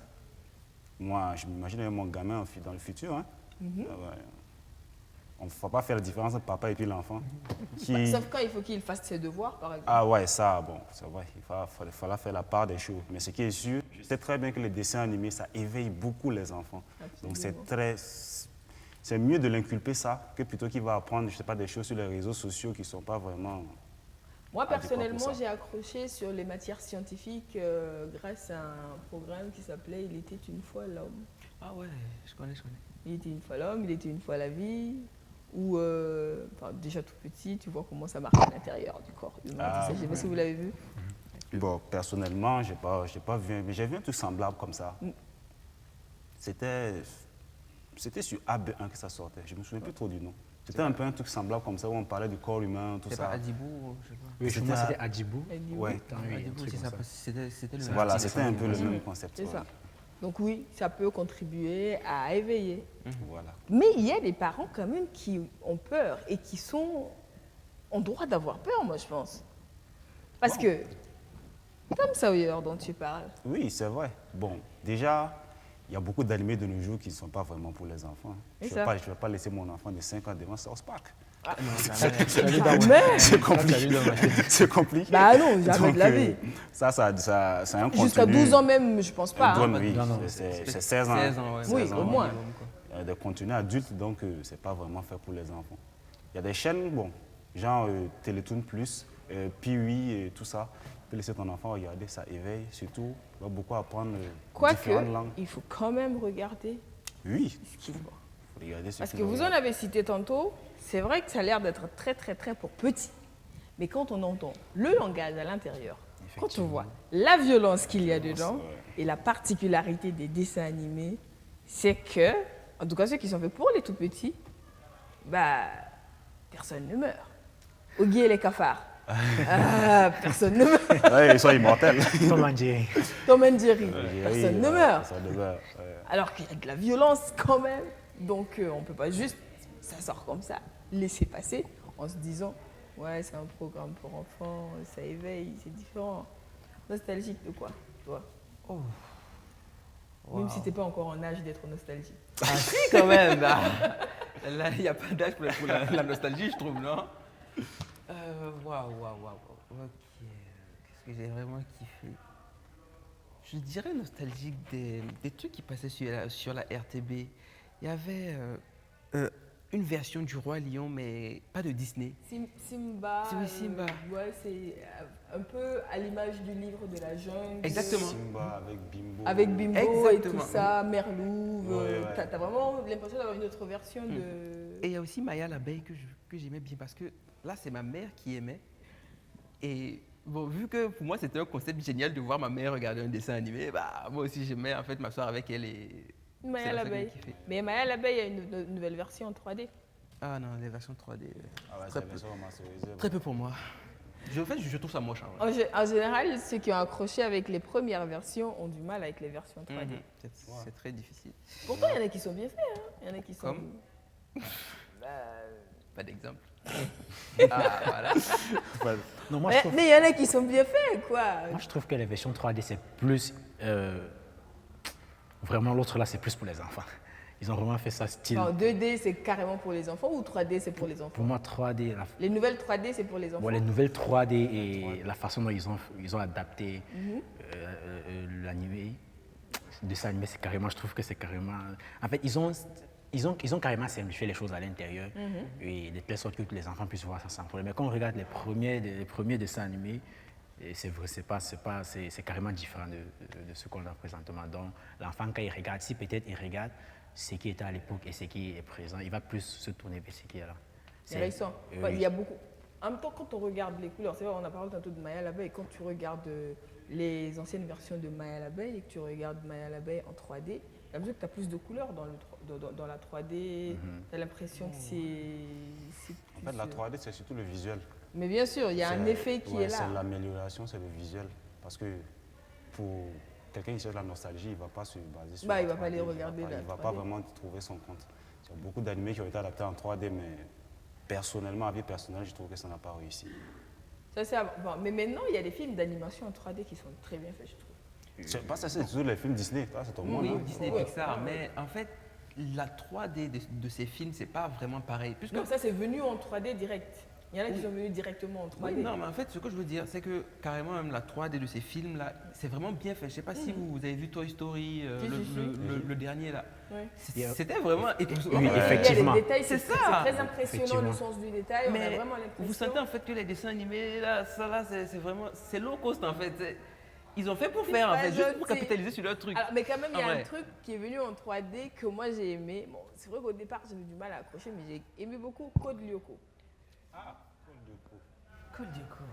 Moi, je m'imagine mon gamin dans le futur. Hein. On ne va pas faire la différence entre papa et puis l'enfant. Sauf quand il faut qu'il fasse ses devoirs, par exemple. Ah ouais, ça, bon, c'est vrai. Il fallait faire la part des choses. Mais ce qui est sûr, je sais très bien que les dessins animés, ça éveille beaucoup les enfants. Absolument. Donc c'est mieux de l'inculper ça que plutôt qu'il va apprendre, je sais pas, des choses sur les réseaux sociaux qui ne sont pas vraiment... Moi, personnellement, j'ai accroché sur les matières scientifiques grâce à un programme qui s'appelait « Il était une fois l'homme ». Ah ouais, je connais. Il était une fois l'homme, il était une fois la vie, où, déjà tout petit, tu vois comment ça marche à l'intérieur du corps humain. Je ne sais pas si vous l'avez vu. Bon, personnellement, je n'ai pas vu, mais j'ai vu un truc semblable comme ça. C'était sur AB1 que ça sortait, je ne me souviens plus trop du nom. C'était un peu un truc semblable comme ça, où on parlait du corps humain, tout ça. C'était pas Adibou, je sais pas. Oui, c'était Adibou. Ouais. C'était le même. Voilà, c'était un peu le même concept. C'est ça. Donc oui, ça peut contribuer à éveiller. Voilà. Mais il y a des parents quand même qui ont peur et qui ont droit d'avoir peur, moi je pense. Parce que, Tom Sawyer dont tu parles. Oui, c'est vrai. Bon, déjà, il y a beaucoup d'animés de nos jours qui ne sont pas vraiment pour les enfants. Et Je ça? ne vais pas laisser mon enfant de 5 ans devant South Park. Mais C'est compliqué. C'est compliqué. bah non, jamais de la Donc, vie. ça, c'est un contenu. Jusqu'à 12 ans même, je pense pas. hein. Oui, Non, non, c'est 16 ans. 16 ans, ouais. Oui, 16 ans au moins. Il y a des contenus adultes, donc c'est pas vraiment fait pour les enfants. Il y a des chaînes, bon, genre Télétoon Plus, Pee-wee et tout ça. Tu peux laisser ton enfant regarder, ça éveille, surtout. Il va beaucoup apprendre Quoique, différentes langues. il faut quand même regarder Oui, ce qu'il voit. il faut regarder ce Parce qu'il que vous en regarde. avez cité tantôt, c'est vrai que ça a l'air d'être très très très pour petit. Mais quand on entend le langage à l'intérieur, quand on voit la violence qu'il y a dedans et la particularité des dessins animés, c'est que, en tout cas ceux qui sont faits pour les tout petits, bah, personne ne meurt. Oggy et les cafards. Ah, personne ne meurt. Ouais, ils sont immortels. Tom and Jerry. Tom and Jerry, Oui, personne ne ouais, meurt. personne ne meurt, ouais. Alors qu'il y a de la violence quand même. Donc on ne peut pas juste, ça sort comme ça, laisser passer en se disant, ouais, c'est un programme pour enfants, ça éveille, c'est différent. Nostalgique de quoi, toi? Même si tu n'es pas encore en âge d'être nostalgique. Ah si, quand même. Là, il n'y a pas d'âge pour la nostalgie, je trouve, non? Waouh. Ok. Qu'est-ce que j'ai vraiment kiffé? Je dirais nostalgique des trucs qui passaient sur la RTB. Il y avait une version du Roi Lion, mais pas de Disney. Simba. Oui, Simba. Ouais, c'est un peu à l'image du livre de la jungle. Exactement. Simba avec Bimbo. Avec Bimbo et tout Exactement. ça, Merlouve. Ouais. T'as vraiment l'impression d'avoir une autre version de... Et il y a aussi Maya l'abeille que j'aimais bien parce que là, c'est ma mère qui aimait. Et bon, vu que pour moi, c'était un concept génial de voir ma mère regarder un dessin animé, bah, moi aussi, j'aimais en fait m'asseoir avec elle et... Maya c'est la l'abeille. famille qui fait. Mais Maya l'abeille a une nouvelle version en 3D. Ah non, les versions 3D, Ah ouais, très, c'est la peu, version remasterisée. très peu pour moi. En fait, je trouve ça moche. Hein, ouais. En général, ceux qui ont accroché avec les premières versions ont du mal avec les versions 3D. C'est très difficile. Pourtant, il y en a qui sont bien faits. Hein. Il y en a qui sont... Comme Bah, Pas d'exemple. Ah, voilà. Non, moi, je trouve, mais il y en a qui sont bien faits, quoi. moi, je trouve que les versions 3D, c'est plus... vraiment, l'autre là, c'est plus pour les enfants. Ils ont vraiment fait ça style... Enfin, 2D, c'est carrément pour les enfants ou 3D, c'est pour les enfants? Pour moi, 3D... Les nouvelles 3D, c'est pour les enfants? Bon, les nouvelles 3D et la façon dont ils ont adapté l'animé, le dessin animé, c'est carrément, je trouve que c'est carrément... En fait, ils ont carrément simplifié les choses à l'intérieur et de telle sorte que les enfants puissent voir ça sans problème. Mais quand on regarde les premiers dessins animés, c'est vrai, c'est carrément différent de ce qu'on a présentement. Donc, l'enfant, quand il regarde, si peut-être il regarde ce qui était à l'époque et ce qui est présent, il va plus se tourner vers ce qui est là. Il y a beaucoup. En même temps, quand on regarde les couleurs, c'est vrai, on a parlé tantôt de Maya l'abeille, quand tu regardes les anciennes versions de Maya l'abeille et que tu regardes Maya l'abeille en 3D, à mesure que tu as plus de couleurs dans la 3D, tu as l'impression que c'est En fait, la 3D, c'est surtout le visuel. Mais bien sûr, il y a un effet qui est là. C'est l'amélioration, c'est le visuel. Parce que pour quelqu'un qui cherche la nostalgie, il ne va pas se baser sur Bah, la il va 3D, pas aller regarder Il la ne va pas 3D. vraiment trouver son compte. Il y a beaucoup d'animés qui ont été adaptés en 3D, mais personnellement, à vie personnelle, je trouve que ça n'a pas réussi. Ça, c'est bon, mais maintenant, il y a des films d'animation en 3D qui sont très bien faits, je trouve. C'est pas ça, c'est toujours les films Disney. Toi, c'est ton monde. Oui, hein. Disney, Pixar, mais en fait, la 3D de ces films, c'est pas vraiment pareil. Puisque Non, ça, c'est venu en 3D direct. Il y en a qui sont venus directement en 3D. Oui, non, mais en fait, ce que je veux dire, c'est que carrément, même la 3D de ces films-là, c'est vraiment bien fait. Je ne sais pas si vous avez vu Toy Story, le dernier, là. Ouais. C'était vraiment époustouflant. Oui, effectivement. Il y a des détails, C'est c'est ça. très impressionnant Effectivement. le sens du détail. On a Mais vraiment l'impression. vous sentez en fait que les dessins animés, là, ça là, c'est vraiment, c'est low cost en fait. Ils ont fait pour faire en pas fait, juste pour gentil. capitaliser sur leur truc. Alors, mais quand même, il y a En un vrai. truc qui est venu en 3D que moi j'ai aimé. Bon, c'est vrai qu'au départ, j'avais du mal à accrocher, mais j'ai aimé beaucoup Code Lyoko. Ah, Code Lyoko. Code Lyoko.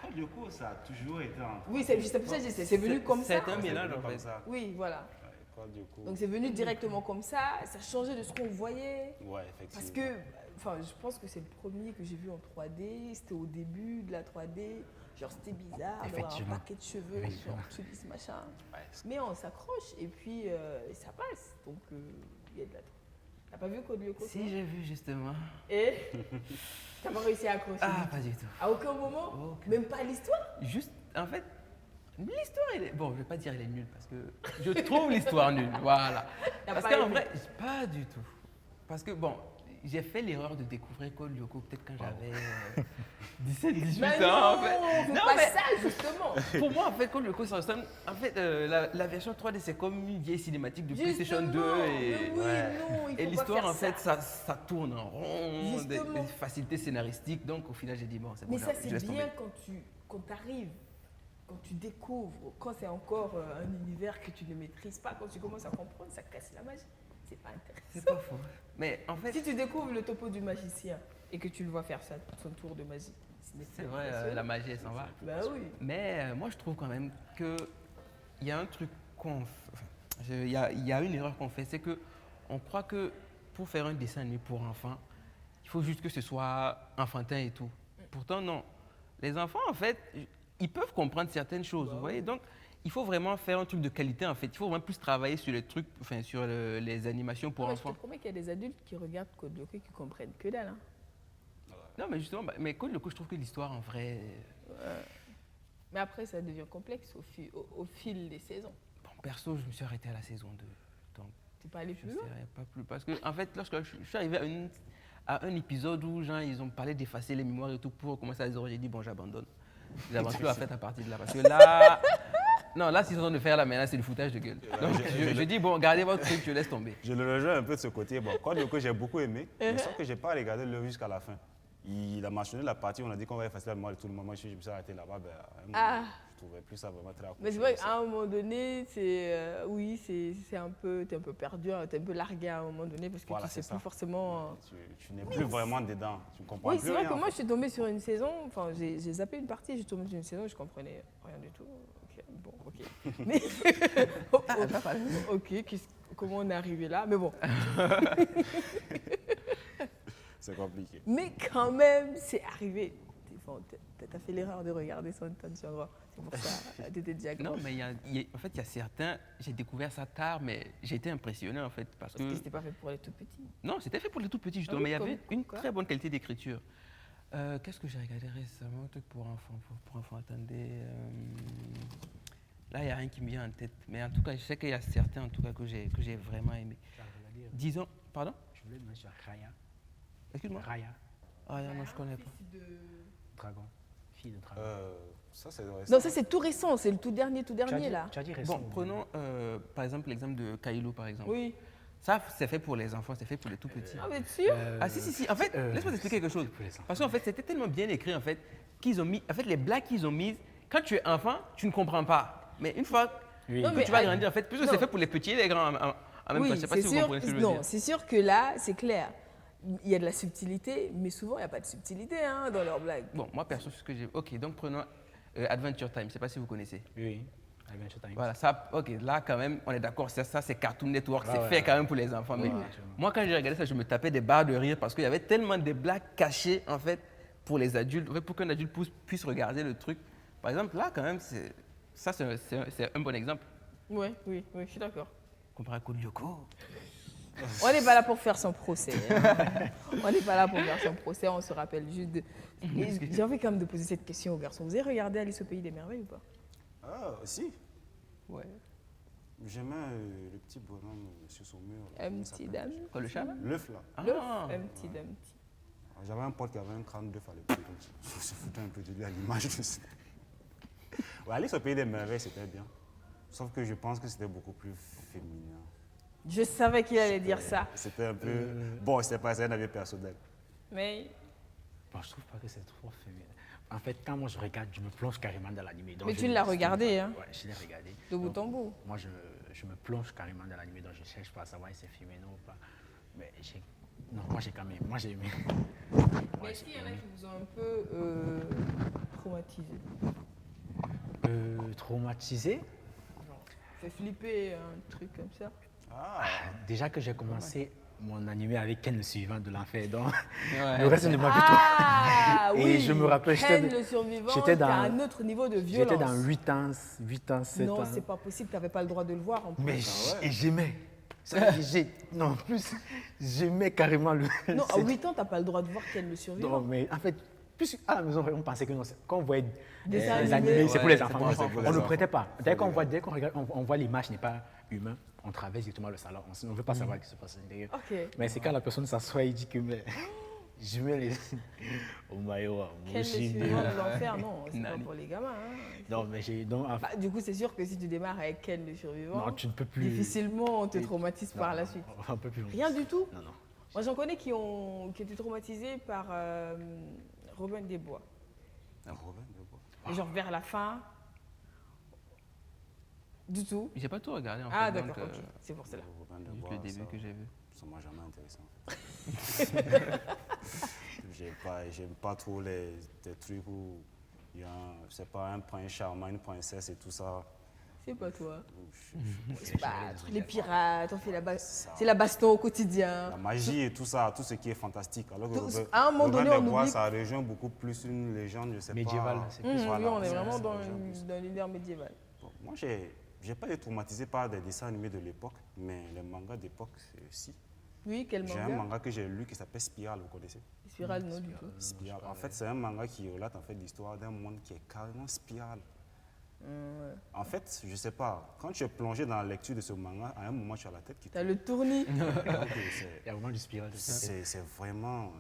Code Lyoko, ça a toujours été en 3D. Oui, c'est pour ça que je dis, c'est venu comme ça. C'est un mélange en comme fait. ça. Oui, voilà. Ouais, Code Lyoko. Donc c'est venu directement comme ça. Ça changeait de ce qu'on voyait. Ouais, effectivement. Parce que, enfin, je pense que c'est le premier que j'ai vu en 3D. C'était au début de la 3D. Genre, c'était bizarre d'avoir un Effectivement. paquet de cheveux, genre, tu dis ce machin. Ouais, Mais on s'accroche et puis ça passe. Donc, il y a de la. T'as pas vu Code Lyoko? Si, j'ai vu justement. Et t'as pas réussi à accrocher? Ah, pas du tout. À aucun moment? Aucun. Même pas l'histoire? Juste, en fait, L'histoire, bon, je vais pas dire elle est nulle parce que je trouve l'histoire nulle. Voilà. Parce qu'en vrai, pas du tout. Parce que bon, j'ai fait l'erreur de découvrir Code Lyoko peut-être quand j'avais 17, 18 Mais ans. non, En fait. c'est pas ça, justement. Pour moi, en fait, Code Lyoko, ça ressemble. En fait, la version 3D, c'est comme une vieille cinématique de PlayStation 2. Et l'histoire, en fait, ça tourne en rond, des facilités scénaristiques. Donc, au final, j'ai dit, bon, c'est bon. Mais ça, je c'est laisse bien tomber. quand tu arrives, quand tu découvres, quand c'est encore un univers que tu ne maîtrises pas, quand tu commences à comprendre, ça casse la magie. C'est pas intéressant. C'est pas faux. Mais en fait. Si tu découvres le topo du magicien et que tu le vois faire son tour de magie, c'est vrai, la magie, elle s'en va. Bah oui. Mais moi, je trouve quand même qu'il y a un truc il y a une erreur qu'on fait, c'est qu'on croit que pour faire un dessin animé pour enfants, il faut juste que ce soit enfantin et tout. Pourtant, non. Les enfants, en fait, ils peuvent comprendre certaines choses, vous voyez. Donc, il faut vraiment faire un truc de qualité, en fait. Il faut vraiment plus travailler sur les trucs, enfin, sur les animations pour enfants. Je te promets qu'il y a des adultes qui regardent Code Lyoko et qui comprennent que dalle. Hein. Non, mais justement, mais Code Lyoko, je trouve que l'histoire, en vrai... Mais après, ça devient complexe au fil des saisons. Bon, perso, je me suis arrêté à la saison 2. Donc, tu n'es pas allé plus loin? Pas plus. Parce que, en fait, lorsque je suis arrivé à un épisode où ils ont parlé d'effacer les mémoires et tout pour commencer à les oreilles, j'ai dit, bon, j'abandonne. J'avance plus à faire à partir de là. Parce que là... Non, là, s'ils sont en train de faire là, maintenant, c'est du foutage de gueule. Donc, je dis, bon, gardez votre truc, je laisse tomber. Je le rejoins un peu de ce côté. Bon, Code Lyoko, j'ai beaucoup aimé, mais sauf que je n'ai pas regardé l'œuvre jusqu'à la fin. Il a mentionné la partie où on a dit qu'on va effacer la mémoire de tout le monde. Moi, je me suis arrêté là-bas. Je trouvais plus ça vraiment très accrocheur. Mais c'est vrai qu'à un moment donné, c'est un peu, t'es un peu perdu, t'es un peu largué à un moment donné parce que tu sais plus forcément. Tu n'es plus vraiment dedans, tu ne comprends plus rien. Oui, c'est vrai que moi, je suis tombée sur une saison, enfin, j'ai zappé une partie, je suis tombée sur une saison, je comprenais rien du tout. Ok, bon, ok. Mais ok, comment on est arrivé là? Mais bon. C'est compliqué. Mais quand même, c'est arrivé. Tu as fait l'erreur de regarder son intention. C'est pour ça que tu étais déjà Non, mais en fait, il y a certains, j'ai découvert ça tard, mais j'ai été impressionné en fait. Parce que c'était pas fait pour les tout petits. Non, c'était fait pour les tout petits justement, mais il y avait une très bonne qualité d'écriture. Qu'est-ce que j'ai regardé récemment? Un truc pour enfants, attendez. Là, il n'y a rien qui me vient en tête. Mais en tout cas, je sais qu'il y a certains en tout cas que j'ai vraiment aimé. Disons, pardon? Je voulais demander sur Raya. Excuse-moi. Raya. Raya, moi je connais pas. Dragon. Fille de dragon. Ça, c'est récent. Non, ça c'est tout récent, c'est le tout dernier là. Tu as dit récent. Bon, prenons par exemple l'exemple de Kailo par exemple. Oui. Ça, c'est fait pour les enfants, c'est fait pour les tout petits. Ah, mais sûr? Ah, si. En fait, laisse-moi t'expliquer quelque chose. Parce qu'en fait, c'était tellement bien écrit en fait qu'ils ont mis. En fait, les blagues qu'ils ont mises, quand tu es enfant, tu ne comprends pas. Mais une fois que tu vas grandir, en fait, puisque c'est fait pour les petits et les grands en même temps. Je sais pas si vous comprenez ce que je veux dire. Non, c'est sûr que là, c'est clair. Il y a de la subtilité, mais souvent, il n'y a pas de subtilité dans leurs blagues. Bon, moi, perso, ce que j'ai... Ok, donc prenons Adventure Time. Je ne sais pas si vous connaissez. Oui, Adventure Time. Voilà, ça, ok, là, quand même, on est d'accord, ça c'est Cartoon Network, c'est fait quand même pour les enfants. Mais moi, quand j'ai regardé ça, je me tapais des barres de rire parce qu'il y avait tellement de blagues cachées, en fait, pour les adultes, en fait, pour qu'un adulte puisse regarder le truc. Par exemple, là, quand même, c'est un bon exemple. Oui, je suis d'accord. Comparé à Code Lyoko. On n'est pas là pour faire son procès. Hein. On n'est pas là pour faire son procès, on se rappelle juste de... J'ai envie quand même de poser cette question aux garçons. Vous avez regardé Alice au Pays des Merveilles ou pas? Ah, si. Ouais. J'aimais le petit bonhomme sur son mur. Humpty Dumpty. Quoi, le chat là? L'œuf là. Ah. L'œuf, Humpty Dumpty. J'avais un pote qui avait un crâne d'œuf à l'époque. Je se foutais un peu de lui à l'image de ça. Ouais, Alice au Pays des Merveilles, c'était bien. Sauf que je pense que c'était beaucoup plus féminin. Je savais qu'il allait dire ça. C'était un peu... Bon, c'était pas un avis personnel. Mais... Bon, je trouve pas que c'est trop féminin. En fait, quand moi je regarde, je me plonge carrément dans l'animé. Mais tu l'as regardé, hein? Ouais, je l'ai regardé. De bout en bout. Moi, je me plonge carrément dans l'animé, donc je cherche pas à savoir si c'est féminin ou pas. Mais non, moi j'ai quand même... Moi j'ai aimé. Mais est-ce qu'il y en a qui vous ont un peu traumatisé? Traumatisé? Fait flipper un truc comme ça? Déjà que j'ai commencé mon animé avec Ken le suivant de l'enfer, donc le reste ne m'a plus trop. Ah oui. Et je me rappelle, Ken le survivant, c'était un autre niveau de violence. J'étais dans 8 ans, 7 ans. Non, c'est pas possible, tu n'avais pas le droit de le voir en plus. Mais j'aimais. Non, en plus, j'aimais carrément le... Non, à 8 ans, tu n'as pas le droit de voir Ken le survivant. Non, mais en fait, Plus à la maison, on pensait que non, quand on voyait Des les animés. animés, c'est pour Ouais, les c'est enfants. pour les On enfants. ne prêtait pas. Dès qu'on regarde, on voit l'image n'est pas humaine, on traverse directement le salon. On ne veut pas savoir ce qui se passe à l'intérieur. Ok. Mais c'est quand la personne s'assoit et dit que mais, je mets les... Oh my God, Quel le suivant de l'enfer? Non, c'est pas Nani. pour les gamins. Hein. Non, mais j'ai... Donc, Bah, du coup, c'est sûr que si tu démarres avec Ken le survivant, non, tu ne peux plus... difficilement on te traumatise par la suite. On peut plus. Rien du tout. Non, non. Moi, j'en connais qui étaient traumatisés par Robin des Bois. Robin de Bois. Et genre vers la fin, du tout. J'ai pas tout regardé en Ah fait. d'accord, donc, ok. C'est pour cela. Robin de juste Bois, le début ça- que j'ai vu. Ça m'a jamais intéressé en fait. J'aime pas trop les trucs où il y a, c'est pas un prince charmant, une princesse et tout ça. C'est pas toi. Je- Se battre, les pirates, on fait c'est la baston au quotidien. La magie et tout ça, tout ce qui est fantastique. Alors que Tout- Robin, à un moment Robin donné, des on Bois, oublie- ça rejoint beaucoup plus une légende, je sais Médiévale, pas. c'est Oui, Voilà, on est ça- vraiment ça dans rejoint plus. l'univers médiéval. Bon, moi, j'ai pas été traumatisé par des dessins animés de l'époque, mais les mangas d'époque, si. Oui, quel J'ai un manga? manga que j'ai lu qui s'appelle Spiral, vous connaissez? Spirale, non du tout. Spiral. En fait, c'est un manga qui relate en fait l'histoire d'un monde qui est carrément spirale. Ouais. En fait, je sais pas, quand tu es plongé dans la lecture de ce manga, à un moment, tu as la tête qui T'as le tournis. Donc, Il y a vraiment du spiral. c'est vraiment...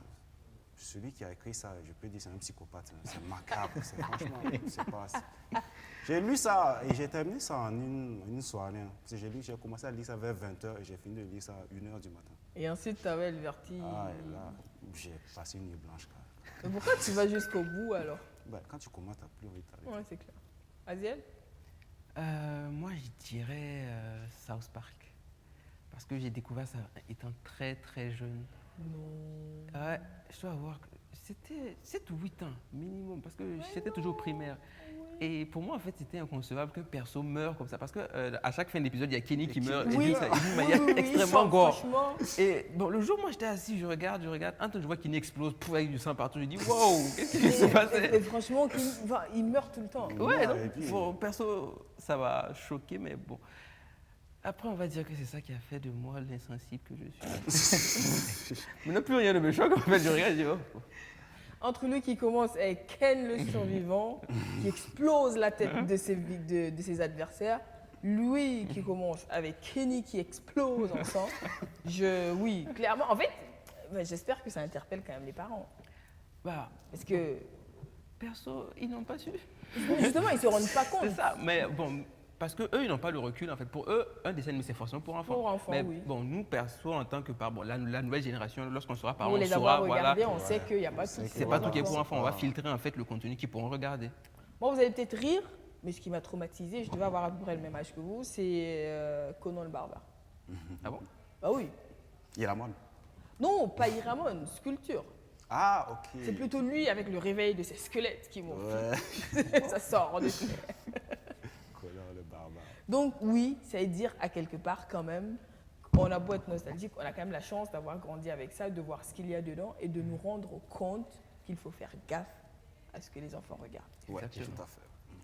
Celui qui a écrit ça, je peux dire c'est un psychopathe. Hein. C'est macabre. C'est franchement, c'est pas... J'ai lu ça et j'ai terminé ça en une soirée. Hein. Parce que j'ai commencé à lire ça vers 20h et j'ai fini de lire ça à 1h du matin. Et ensuite, t'avais le vertige. Ah, et là, j'ai passé une nuit blanche. Mais pourquoi tu vas jusqu'au bout alors? Bah, quand tu commences, tu n'as plus envie d'aller. Ouais, c'est clair. Aziel? Moi, je dirais South Park. Parce que j'ai découvert ça étant très très jeune. Non. Ouais, je dois avouer que c'était 7 ou 8 ans minimum, parce que j'étais toujours primaire. Et pour moi, en fait, c'était inconcevable qu'un perso meure comme ça. Parce que à chaque fin d'épisode, il y a Kenny qui meurt. Oui. Et d'une manière Oui, extrêmement ça, gore. franchement. Et bon, le jour, moi, j'étais assis, je regarde. Un temps, je vois Kenny explose, pouf, avec du sang partout. Je dis, wow, qu'est-ce qui se passait? Et franchement, il meurt tout le temps. Ouais, donc, et puis- bon, perso, ça m'a choqué, mais bon. Après, on va dire que c'est ça qui a fait de moi l'insensible que je suis. Maintenant, plus rien ne me choque, en fait, je regarde, je dis, oh. Entre lui qui commence avec Ken le survivant, qui explose la tête de ses adversaires, lui qui commence avec Kenny qui explose en sang, oui, clairement, en fait, j'espère que ça interpelle quand même les parents. Bah, Parce que, perso, ils n'ont pas su. justement, ils ne se rendent pas compte. C'est ça, mais bon, parce qu'eux, ils n'ont pas le recul, en fait. Pour eux, un dessin animé, c'est forcément pour enfants. Pour enfants, mais oui. bon, nous, perso, en tant que parents, la nouvelle génération, lorsqu'on sera parents, Pour on les saura, avoir regardés, voilà, on sait qu'il n'y a pas tout. c'est pas tout qui est pour enfants. On va filtrer, en fait, le contenu qu'ils pourront regarder. Bon, vous allez peut-être rire, mais ce qui m'a traumatisé, je devais avoir à peu près le même âge que vous, c'est Conan le barbare. Ah bon? Ah oui. Iramon. Non, pas Iramon, sculpture. Ah, ok. C'est plutôt lui avec le réveil de ses squelettes qui m'ont Ouais. fait. Ça sort de Conan le barbare. Donc oui, ça veut dire à quelque part quand même, on a beau être nostalgique, on a quand même la chance d'avoir grandi avec ça, de voir ce qu'il y a dedans et de nous rendre compte qu'il faut faire gaffe à ce que les enfants regardent. Ouais, Exactement. tout à fait.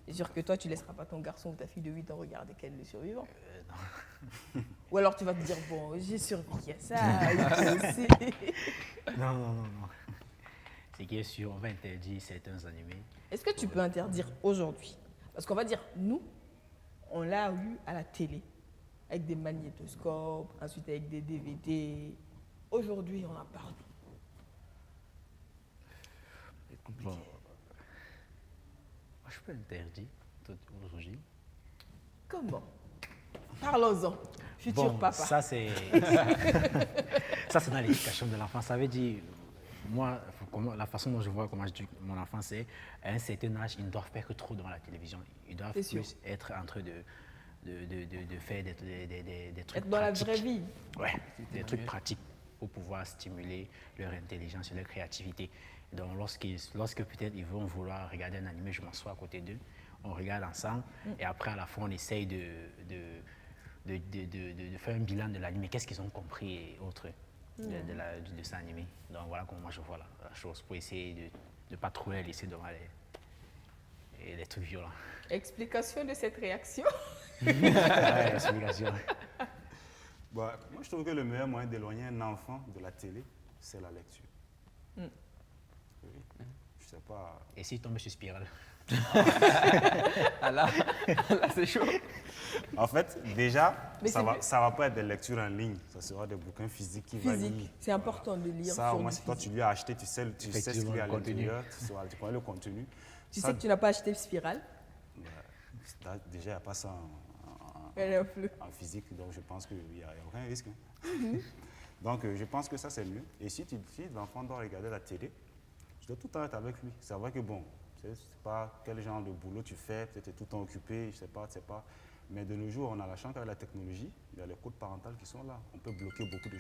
C'est sûr que toi, tu laisseras pas ton garçon ou ta fille de 8 ans regarder Ken le survivant. Ou alors tu vas te dire, bon, j'ai survécu à ça, il peut aussi. Non, non, non, non. Ce qui est sûr, on va interdire certains animés. Est-ce que tu peux interdire aujourd'hui? Parce qu'on va dire, nous, on l'a eu à la télé, avec des magnétoscopes, ensuite avec des DVD. Aujourd'hui, on en parle. Bon, moi, je peux interdire aujourd'hui. Comment? Parlons-en, futur Bon, papa. ça c'est ça c'est dans l'éducation de l'enfant. Ça veut dire, moi, la façon dont je vois comment j'éduque mon enfant, c'est à un certain âge, ils ne doivent pas être trop devant la télévision. Ils doivent C'est sûr. plus être en train de faire des trucs Être dans la pratiques. vraie vie. Ouais, des trucs pratiques pour pouvoir stimuler leur intelligence et leur créativité. Donc, lorsque peut-être ils vont vouloir regarder un animé, je m'assois à côté d'eux, on regarde ensemble, et après, à la fin, on essaye de faire un bilan de l'animé, qu'est-ce qu'ils ont compris et autres du dessin animé. Donc, voilà comment moi je vois la chose, pour essayer de ne pas trop les laisser devant les trucs violents. Explication de cette réaction. Ouais, explication. Bah, moi, je trouve que le meilleur moyen d'éloigner un enfant de la télé, c'est la lecture. Mm. Oui. je sais pas. Et s'il tombe sur Spirale? Ah là c'est chaud. En fait, déjà, Mais ça c'est va pas être des lectures en ligne, ça sera des bouquins physiques qui va lire. Physique, c'est important de lire. Ça, sur au moins, du si toi tu physique. lui as acheté, tu sais ce qu'il y a à contenu. l'intérieur, tu connais le contenu. Tu Ça, sais que tu n'as pas acheté Spirale? là, déjà, il n'y a pas ça en physique, donc je pense qu'il n'y a aucun risque. Hein. Donc, je pense que ça, c'est mieux. Et si l'enfant doit regarder la télé, je dois tout le temps être avec lui. C'est vrai que bon, je ne sais pas quel genre de boulot tu fais, peut-être tu es tout le temps occupé, je ne sais pas. Mais de nos jours, on a la chance qu'avec la technologie, il y a les codes parentaux qui sont là. On peut bloquer beaucoup de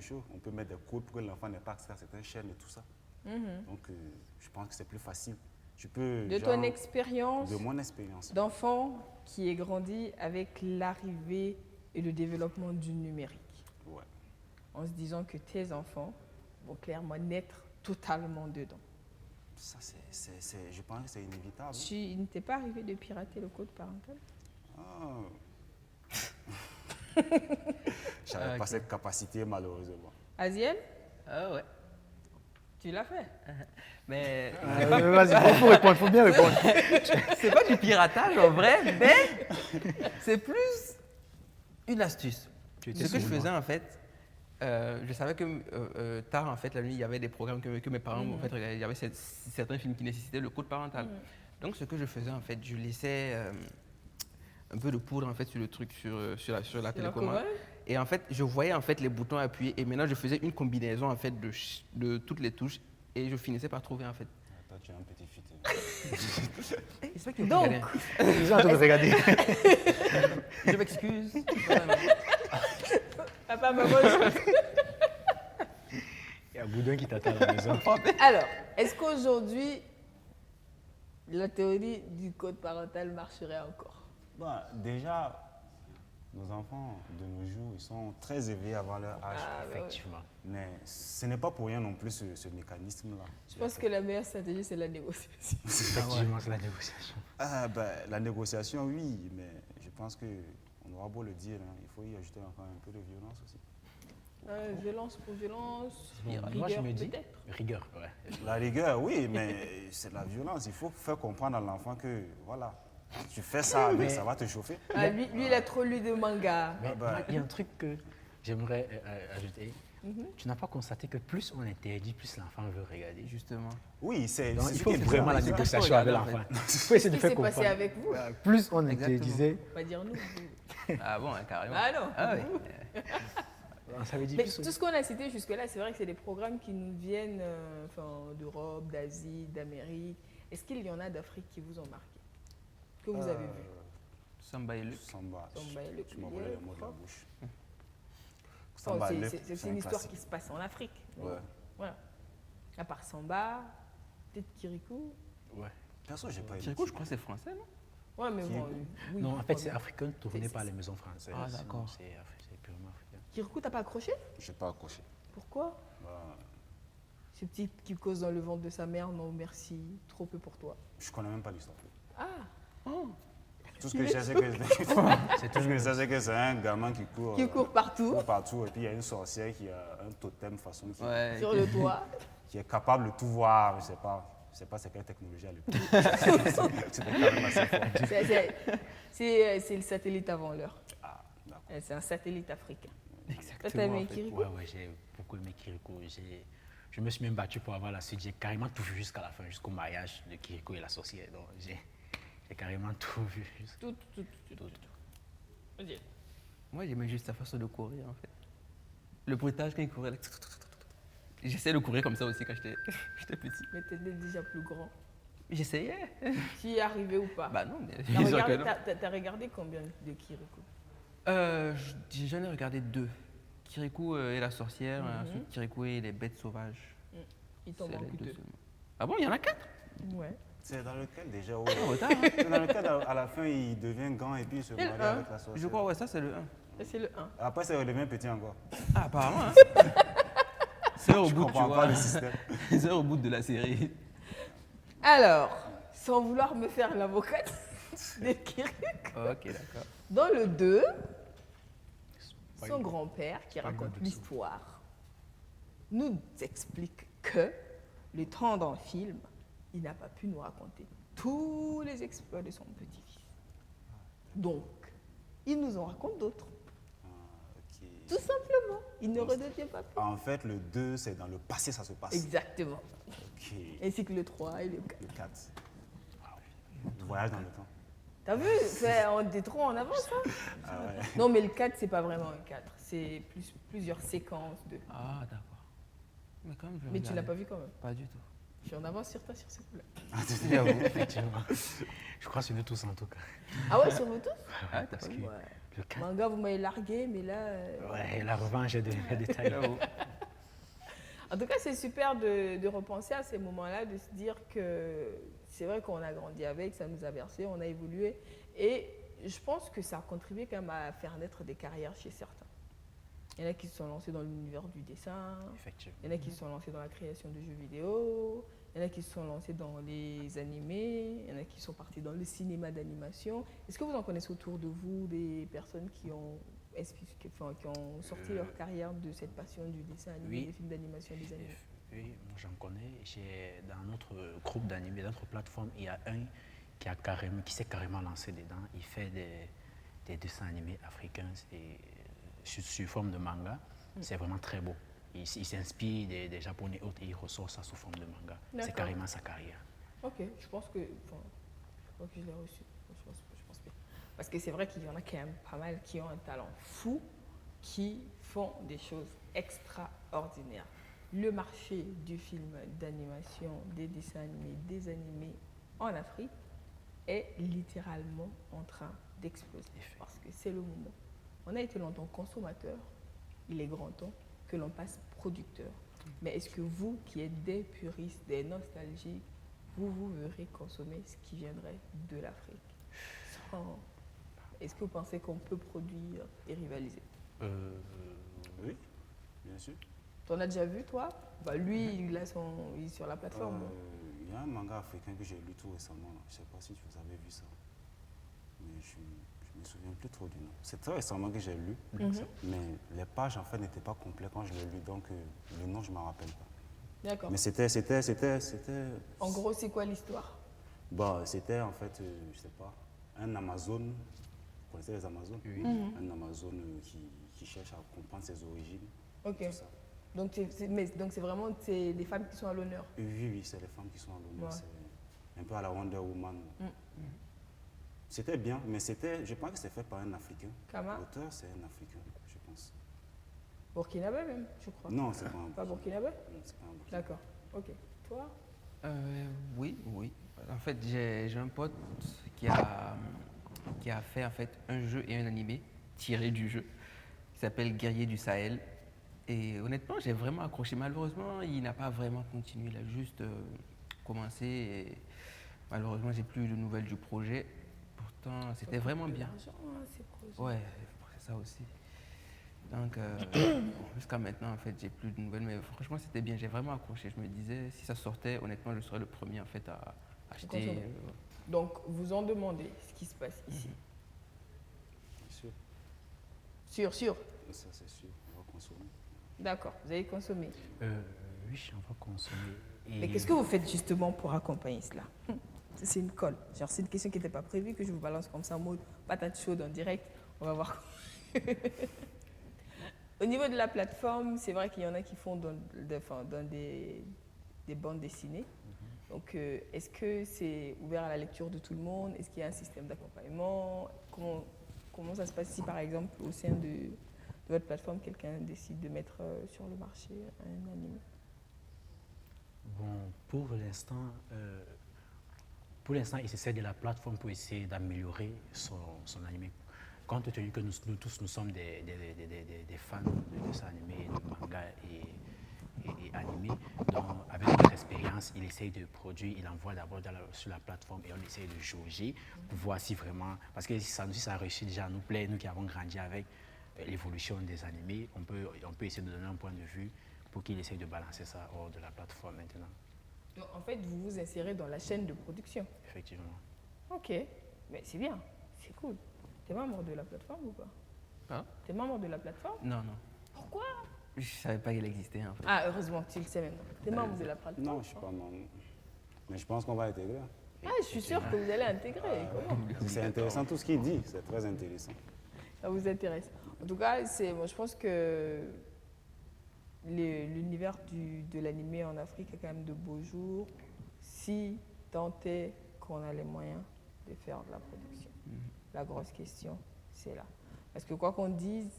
choses. On peut mettre des codes pour que l'enfant n'ait pas accès à certaines chaînes et tout ça. Donc, je pense que c'est plus facile. Tu peux, De ton expérience, de mon expérience, d'enfant qui est grandi avec l'arrivée et le développement du numérique, ouais. en se disant que tes enfants vont clairement naître totalement dedans. Ça, je pense que c'est inévitable. Il ne t'est pas arrivé de pirater le code parental? J'avais pas cette capacité, malheureusement. Aziel, Ah ouais. tu l'as fait? Mais Vas-y, faut répondre, faut bien répondre. c'est pas du piratage en vrai, mais c'est plus une astuce. Ce que je faisais en fait, je savais que tard en fait la nuit il y avait des programmes que mes parents en fait regardaient. Il y avait certains films qui nécessitaient le code parental. Donc ce que je faisais en fait, je laissais un peu de poudre en fait sur le truc sur la télécommande. Et en fait, je voyais en fait les boutons appuyés et maintenant je faisais une combinaison en fait de toutes les touches et je finissais par trouver en fait. Toi, tu es un petit futé. Donc, Les gens doivent regarder. Je m'excuse. papa, maman, Il y a Boudin qui t'attend à la maison. Alors, est-ce qu'aujourd'hui, la théorie du code parental marcherait encore? Bon, déjà, nos enfants de nos jours, ils sont très éveillés avant leur âge. Effectivement. Mais ce n'est pas pour rien non plus ce mécanisme-là. Je pense que la meilleure stratégie, c'est la négociation. Effectivement, c'est la négociation. La négociation, oui, mais je pense qu'on aura beau le dire, hein, il faut y ajouter encore un peu de violence aussi. Violence pour violence, Moi, je rigueur me dis peut-être. rigueur, ouais. La rigueur, oui, mais c'est la violence. Il faut faire comprendre à l'enfant que, voilà, tu fais ça, mais ça va te chauffer. Ah, lui, il a trop lu de manga. Mais il y a un truc que j'aimerais ajouter. Tu n'as pas constaté que plus on interdit, plus l'enfant veut regarder. Justement. Oui, c'est. Donc, c'est il faut ce qui est vraiment la bizarre. négociation avec l'enfant. Il faut essayer de Qu'est-ce faire qui s'est passé comprendre. avec vous? Plus on interdisait, Pas dire nous. Ah bon, carrément. Ah non. Ah oui. ça veut dire Mais plus. tout ce qu'on a cité jusque-là, c'est vrai que c'est des programmes qui nous viennent d'Europe, d'Asie, d'Amérique. Est-ce qu'il y en a d'Afrique qui vous ont marqué? Que vous avez vu? Samba et Luc. Samba, Samba et Luc. tu m'as volé les mots de la bouche. Bon, Samba et Luc, c'est un une histoire classique. qui se passe en Afrique. Ouais. Voilà. À part Samba, peut-être Kirikou. Ouais. Perso, j'ai pas aimé. Kirikou, je crois que c'est français, non? Ouais, mais bon. oui, Non, en fait, c'est pourquoi africain tourné C'est- par les maisons françaises. Ah, d'accord. C'est purement africain. pas. Kirikou, t'as pas accroché? J'ai pas accroché. Pourquoi? Bah, Ce petit qui cause dans le ventre de sa mère, non merci, trop peu pour toi. je connais même pas l'histoire. Ah, Tout ce que je sais, c'est que tout ce que je sais, c'est que c'est un gamin qui court. qui court partout, court partout, et puis il y a une sorcière qui a un totem façon Ouais. sur le toit. qui est capable de tout voir. Je sais pas c'est quelle technologie à l'époque. C'était quand même assez fort. C'est le satellite avant l'heure. Ah, d'accord. C'est un satellite africain. Toi, Exactement. t'as aimé en fait. Kirikou? Ouais, j'ai beaucoup aimé Kirikou. Je me suis même battu pour avoir la suite. J'ai carrément tout vu jusqu'à la fin, jusqu'au mariage de Kirikou et la sorcière. Donc, j'ai carrément tout vu. Tout. Moi, j'aimais juste sa façon de courir, en fait. Le bruitage quand il courait. Là, j'essayais de courir comme ça aussi quand j'étais petit. Mais t'étais déjà plus grand. J'essayais. Tu y es arrivé ou pas? Bah non, mais T'as regardé combien de Kirikou? J'en ai regardé 2. Kirikou et la sorcière, ensuite Kirikou et les bêtes sauvages. Il t'en C'est les manque 2 deux. seulement. Ah bon, il y en a 4? Ouais. C'est dans lequel déjà retard, C'est dans lequel à la fin il devient grand et puis il se Et le marie un. avec la sorcière. Je crois, ouais, ça c'est le 1. Ça, c'est le 1. Après, ça devient petit encore. Ah, apparemment, hein. C'est au Je bout, tu comprends vois. pas le système. C'est au bout de la série. Alors, sans vouloir me faire l'avocate de Kirikou, Ok, d'accord. dans le 2, Pas son une- grand-père qui pas une raconte bonne l'histoire nous explique que le tendre film, il n'a pas pu nous raconter tous les exploits de son petit-fils. Donc, il nous en raconte d'autres. Tout simplement, il ne redevient pas plus. En fait, le 2, c'est dans le passé, ça se passe. Exactement. Ok. Ainsi que le 3 et le 4. Le 4. Le voyage dans le temps. T'as vu, on est trop en avance. Hein. Ah ouais. Non, mais le 4, c'est pas vraiment un 4. C'est plusieurs séquences de. Ah, d'accord. Mais quand même, je vais Mais tu l'as regarder. pas vu quand même. Pas du tout. Je suis en avance sur toi sur ce coup-là. J'avoue, effectivement. Je crois sur nous tous en tout cas. Ah ouais, sur vous tous? Ah, t'as Parce que Ouais. le 4, Manga, vous m'avez largué, mais là. ouais, la revanche est de détails. En tout cas, c'est super de repenser à ces moments-là, de se dire que c'est vrai qu'on a grandi avec, ça nous a versé, on a évolué. Et je pense que ça a contribué quand même à faire naître des carrières chez certains. Il y en a qui se sont lancés dans l'univers du dessin, Effectivement. il y en a qui se sont lancés dans la création de jeux vidéo, il y en a qui se sont lancés dans les animés, il y en a qui sont partis dans le cinéma d'animation. Est-ce que vous en connaissez autour de vous des personnes qui ont sorti leur carrière de cette passion du dessin animé, oui. des films d'animation, des animés? Oui, moi j'en connais. Dans notre groupe d'animés, dans notre plateforme, il y a un qui s'est carrément lancé dedans. Il fait des dessins animés africains sous forme de manga. C'est vraiment très beau. Il s'inspire des Japonais et autres et il ressort ça sous forme de manga. C'est D'accord. carrément sa carrière. Ok, je pense que je l'ai reçu. Je pense bien. Parce que c'est vrai qu'il y en a quand même pas mal qui ont un talent fou, qui font des choses extraordinaires. Le marché du film d'animation, des dessins animés, des animés en Afrique est littéralement en train d'exploser. Parce que c'est le moment. On a été longtemps consommateur, il est grand temps que l'on passe producteur. Mais est-ce que vous, qui êtes des puristes, des nostalgiques, vous verrez consommer ce qui viendrait de l'Afrique? Est-ce que vous pensez qu'on peut produire et rivaliser? Oui, bien sûr. Tu en as déjà vu, toi? Lui, il est sur la plateforme. Il y a un manga africain que j'ai lu tout récemment. Je ne sais pas si vous avez vu ça. Mais je ne me souviens plus trop du nom. C'est très récemment que j'ai lu. Mais les pages, en fait, n'étaient pas complètes quand je l'ai lu. Donc, le nom, je ne m'en rappelle pas. D'accord. Mais c'était... En gros, c'est quoi l'histoire? C'était, en fait, je ne sais pas, un Amazon. Vous connaissez les Amazones? Oui. Un Amazon qui cherche à comprendre ses origines. Ok. Tout ça. Donc, c'est vraiment les femmes qui sont à l'honneur. Oui, c'est les femmes qui sont à l'honneur. Ouais. C'est un peu à la Wonder Woman. C'était bien, mais je pense que c'est fait par un Africain. Kama? L'auteur, c'est un Africain, je pense. Burkinabé même, je crois. Non, c'est pas un Pas Burkinabé? Non, c'est pas un Burkinabé. D'accord. Ok. Toi? Oui. En fait, j'ai un pote qui a fait en fait un jeu et un animé tiré du jeu qui s'appelle Guerrier du Sahel. Et honnêtement, j'ai vraiment accroché. Malheureusement, il n'a pas vraiment continué. Il a juste commencé. Et malheureusement, j'ai plus de nouvelles du projet. Pourtant, c'était vraiment bien. Ouais, c'est ça aussi. Donc, jusqu'à maintenant, en fait, j'ai plus de nouvelles. Mais franchement, c'était bien. J'ai vraiment accroché. Je me disais, si ça sortait, honnêtement, je serais le premier en fait à acheter. Donc, vous en demandez ce qui se passe ici. Sûr. Ça, c'est sûr. On va consommer. D'accord. Vous allez consommer. Oui, on va consommer. Mais qu'est-ce que vous faites justement pour accompagner cela? C'est une colle. Genre, c'est une question qui n'était pas prévue, que je vous balance comme ça en mode patate chaude en direct. On va voir. Au niveau de la plateforme, c'est vrai qu'il y en a qui font dans des bandes dessinées. Donc, est-ce que c'est ouvert à la lecture de tout le monde? Est-ce qu'il y a un système d'accompagnement? Comment ça se passe si, par exemple, au sein de votre plateforme, quelqu'un décide de mettre sur le marché un animé? Bon, pour l'instant, il s'essaie de la plateforme pour essayer d'améliorer son animé. Compte tenu que nous tous, nous sommes des fans de dessins animés, de manga et animés, donc avec notre expérience, il essaye de produire, il envoie d'abord sur la plateforme et on essaye de jauger pour voir si vraiment, parce que si ça a réussi déjà à nous plaire, nous qui avons grandi avec l'évolution des animés, on peut essayer de donner un point de vue pour qu'il essaye de balancer ça hors de la plateforme maintenant. Donc, en fait, vous vous insérez dans la chaîne de production. Effectivement. Ok, mais c'est bien, c'est cool. T'es membre de la plateforme ou pas? Hein? T'es membre de la plateforme? Non. Pourquoi? Je savais pas qu'elle existait en fait. Ah, heureusement que tu le sais maintenant. T'es membre de la pratique? Non, je suis pas membre. Mais je pense qu'on va intégrer. Ah, je suis sûre que vous allez intégrer. Comment? C'est intéressant tout ce qu'il dit, c'est très intéressant. Ça vous intéresse. En tout cas, moi, je pense que l'univers de l'animé en Afrique a quand même de beaux jours, si tant est qu'on a les moyens de faire de la production. La grosse question, c'est là. Parce que quoi qu'on dise,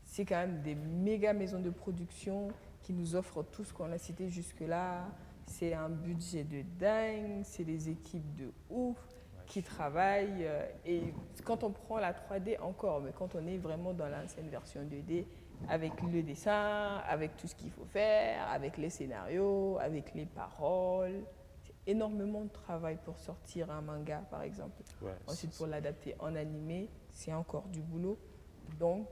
c'est quand même des méga maisons de production qui nous offrent tout ce qu'on a cité jusque-là. C'est un budget de dingue, c'est des équipes de ouf qui travaillent. Et quand on prend la 3D encore, mais quand on est vraiment dans l'ancienne version 2D, avec le dessin, avec tout ce qu'il faut faire, avec les scénarios, avec les paroles, c'est énormément de travail pour sortir un manga, par exemple. Ouais, Ensuite, pour l'adapter en animé, c'est encore du boulot. Donc,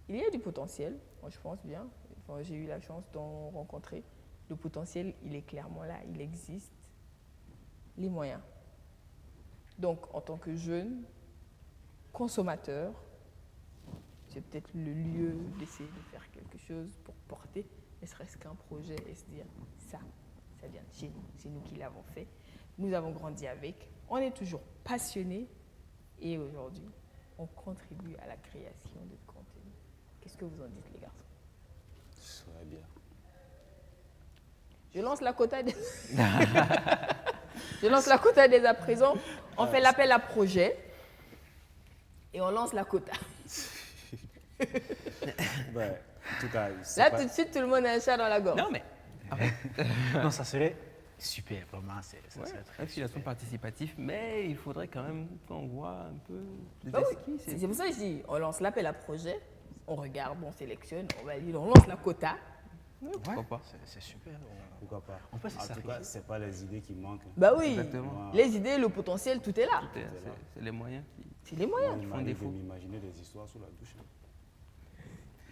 il y a du potentiel, moi je pense bien. Enfin, j'ai eu la chance d'en rencontrer. Le potentiel, il est clairement là, il existe. Les moyens. Donc, en tant que jeune consommateur, c'est peut-être le lieu d'essayer de faire quelque chose pour porter, ne serait-ce qu'un projet et se dire, ça vient de chez nous, c'est nous qui l'avons fait. Nous avons grandi avec, on est toujours passionnés et aujourd'hui, on contribue à la création de contenu. Qu'est-ce que vous en dites, les garçons? Ce serait bien. Je lance la quota des... Je lance la quota dès à présent. On fait l'appel à projet et on lance la quota. Ouais, en tout cas, Là, tout de suite, tout le monde a un chat dans la gorge. Non, mais. Non, ça serait super, vraiment. Ça serait très Affiliation participative, mais il faudrait quand même qu'on voit un peu les Bah oui, esquisses. c'est pour ça que je dis, on lance l'appel à projet, on regarde, on sélectionne, on valide, on lance la quota. Pourquoi pas? C'est super. Pourquoi pas? On peut se En tout sacrifier. cas, c'est pas les idées qui manquent. Bah oui, Exactement. les idées, le potentiel, tout est là. C'est les moyens qui. C'est les moyens. Il font m'arrive de défaut. m'imaginer des histoires sous la douche.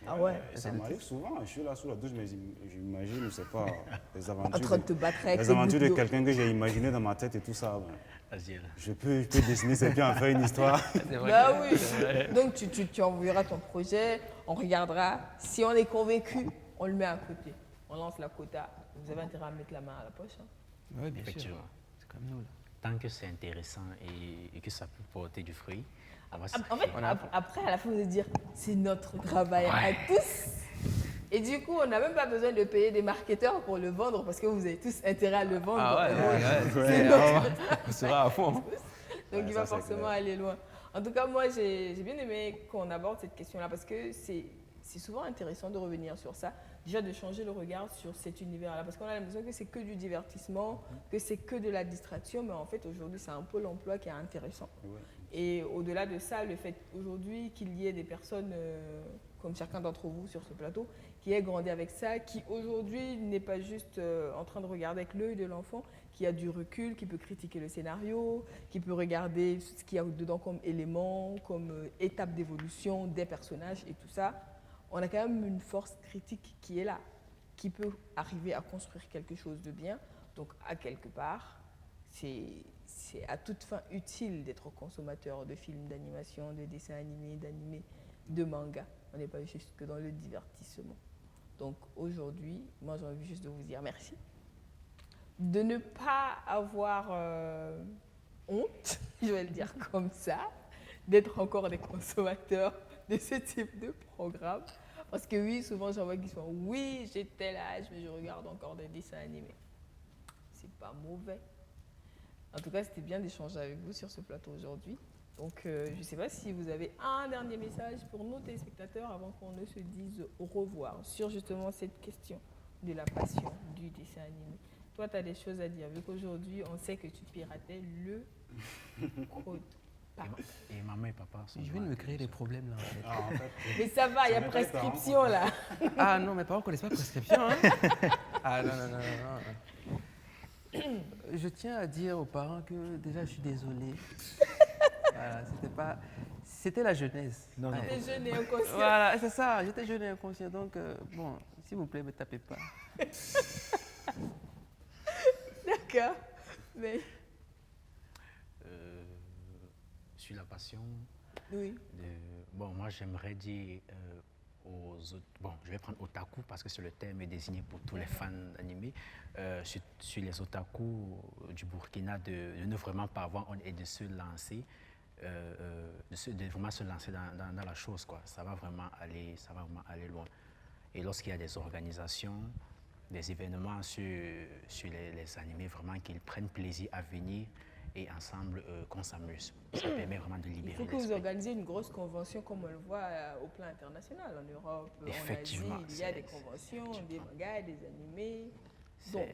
Ah ouais. Ça m'arrive souvent, je suis là sous la douche, mais j'imagine, je sais pas, les En train de aventures, te battre avec les tes aventures de gouttes d'eau. quelqu'un que j'ai imaginé dans ma tête et tout ça. Ben, Vas-y, là. je peux dessiner ces pieds, en faire une histoire. Bah oui. Donc tu enverras ton projet, on regardera. Si on est convaincu, on le met à côté. On lance la quota. Vous avez intérêt à mettre la main à la poche. Hein. Oui, bien sûr. Effectivement. C'est comme nous là. Tant que c'est intéressant et que ça peut porter du fruit, on va se En fait, après, à la fin, vous allez dire, c'est notre travail à tous. Et du coup, on n'a même pas besoin de payer des marketeurs pour le vendre parce que vous avez tous intérêt à le vendre. Ah ouais, C'est notre on sera à fond. Donc il va forcément aller loin. En tout cas, moi, j'ai bien aimé qu'on aborde cette question-là parce que c'est souvent intéressant de revenir sur ça. Déjà de changer le regard sur cet univers-là parce qu'on a l'impression que c'est que du divertissement, que c'est que de la distraction, mais en fait, aujourd'hui, c'est un pôle emploi qui est intéressant. Et au-delà de ça, le fait aujourd'hui qu'il y ait des personnes comme chacun d'entre vous sur ce plateau qui aient grandi avec ça, qui aujourd'hui n'est pas juste en train de regarder avec l'œil de l'enfant, qui a du recul, qui peut critiquer le scénario, qui peut regarder ce qu'il y a dedans comme éléments, comme étapes d'évolution des personnages et tout ça. On a quand même une force critique qui est là, qui peut arriver à construire quelque chose de bien. Donc, à quelque part, c'est à toute fin utile d'être consommateur de films d'animation, de dessins animés, d'animés, de mangas. On n'est pas juste que dans le divertissement. Donc, aujourd'hui, moi, j'ai envie juste de vous dire merci. De ne pas avoir honte, je vais le dire comme ça, d'être encore des consommateurs de ce type de programme. Parce que oui, souvent j'en vois qui sont oui, j'ai tel âge, mais je regarde encore des dessins animés. C'est pas mauvais. En tout cas, c'était bien d'échanger avec vous sur ce plateau aujourd'hui. Donc, je ne sais pas si vous avez un dernier message pour nos téléspectateurs avant qu'on ne se dise au revoir sur justement cette question de la passion du dessin animé. Toi, tu as des choses à dire, vu qu'aujourd'hui, on sait que tu piratais le code. Et maman et papa sont Je viens de me créer des problèmes là en fait. Ah, en fait, Mais ça va, il y a prescription là. Ah non, mes parents ne connaissent pas prescription. Hein. Ah non. Je tiens à dire aux parents que déjà je suis désolé. Voilà, c'était la jeunesse. Non, non. T'es jeune et inconscient. Voilà, c'est ça, j'étais jeune et inconscient. Donc, bon, s'il vous plaît, ne me tapez pas. D'accord. Mais sur la passion, oui. bon, moi j'aimerais dire bon, je vais prendre otaku parce que c'est le terme désigné pour tous les fans d'anime, sur les otaku du Burkina de ne vraiment pas avoir honte et de se lancer, de vraiment se lancer dans la chose, quoi. Ça va vraiment aller loin. Et lorsqu'il y a des organisations, des événements sur les animés, vraiment qu'ils prennent plaisir à venir et ensemble qu'on s'amuse. Ça permet vraiment de libérer l'esprit. Il faut que vous organisez une grosse convention comme on le voit au plan international, en Europe, en Asie. Il y a des conventions, des mangas, des animés. Donc,